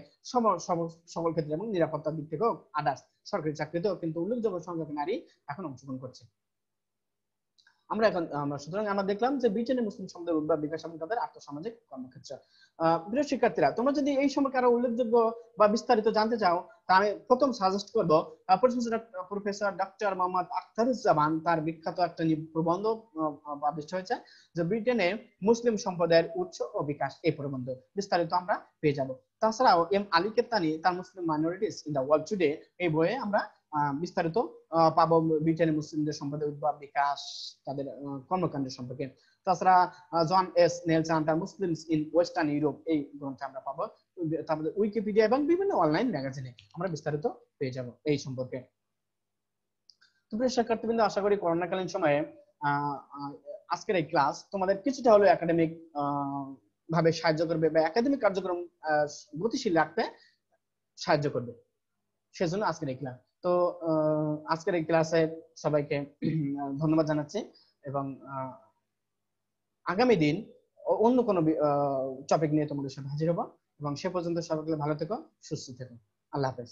সকল ক্ষেত্রে, এবং নিরাপত্তার দিক থেকেও আদার্স সরকারি চাকরিতেও কিন্তু উল্লেখযোগ্য সংখ্যক নারী এখন অংশগ্রহণ করছে। সুতরাং আমরা দেখলাম যে ব্রিটেনের মুসলিম সমাজের উদ্ভব, বিকাশ এবং তাদের আর্থসামাজিক কর্মক্ষেত্র। প্রিয় শিক্ষার্থীরা, তোমরা যদি এই সম্পর্কে আরো উল্লেখযোগ্য বা বিস্তারিত জানতে চাও, তা আমি প্রথম সাজেস্ট করবো প্রফেসর ডক্টর মোহাম্মদ আখতারুজ্জামান, তার বিখ্যাত একটা প্রবন্ধ পাবলিশ হয়েছে যে ব্রিটেনে মুসলিম সম্প্রদায়ের উৎস ও বিকাশ। এই প্রবন্ধ বিস্তারিত আমরা পেয়ে যাব। তাছাড়াও এম আলী কেত্তানি তার Muslim minorities in the world today এই বইয়ে আমরা বিস্তারিত পাবো ব্রিটেনের মুসলিমদের সম্প্রদায়ের উদ্ভব, বিকাশ, তাদের কর্মকাণ্ড সম্পর্কে। তাছাড়া জন এস নেলসন তার মুসলিমস ইন ওয়েস্টার্ন ইউরোপ এই গ্রন্থে আমরা পাবো। তারপরে উইকিপিডিয়া এবং বিভিন্ন অনলাইন ম্যাগাজিনে আমরা বিস্তারিত পেয়ে যাব এই সম্পর্কে। তো প্রিয় শিক্ষার্থীবৃন্দ, আশা করি করোনাকালীন সময়ে আজকের এই ক্লাস তোমাদের কিছুটা হলেও একাডেমিক ভাবে সাহায্য করবে বা একাডেমিক কার্যক্রম গতিশীল রাখতে সাহায্য করবে, সেজন্য আজকের এই ক্লাস। তো আজকের এই ক্লাসে সবাইকে ধন্যবাদ জানাচ্ছি, এবং আগামী দিন অন্য কোনো টপিক নিয়ে তোমাদের সাথে হাজির হবো, এবং সে পর্যন্ত সবাই ভালো থেকো, সুস্থ থেকো। আল্লাহ হাফেজ।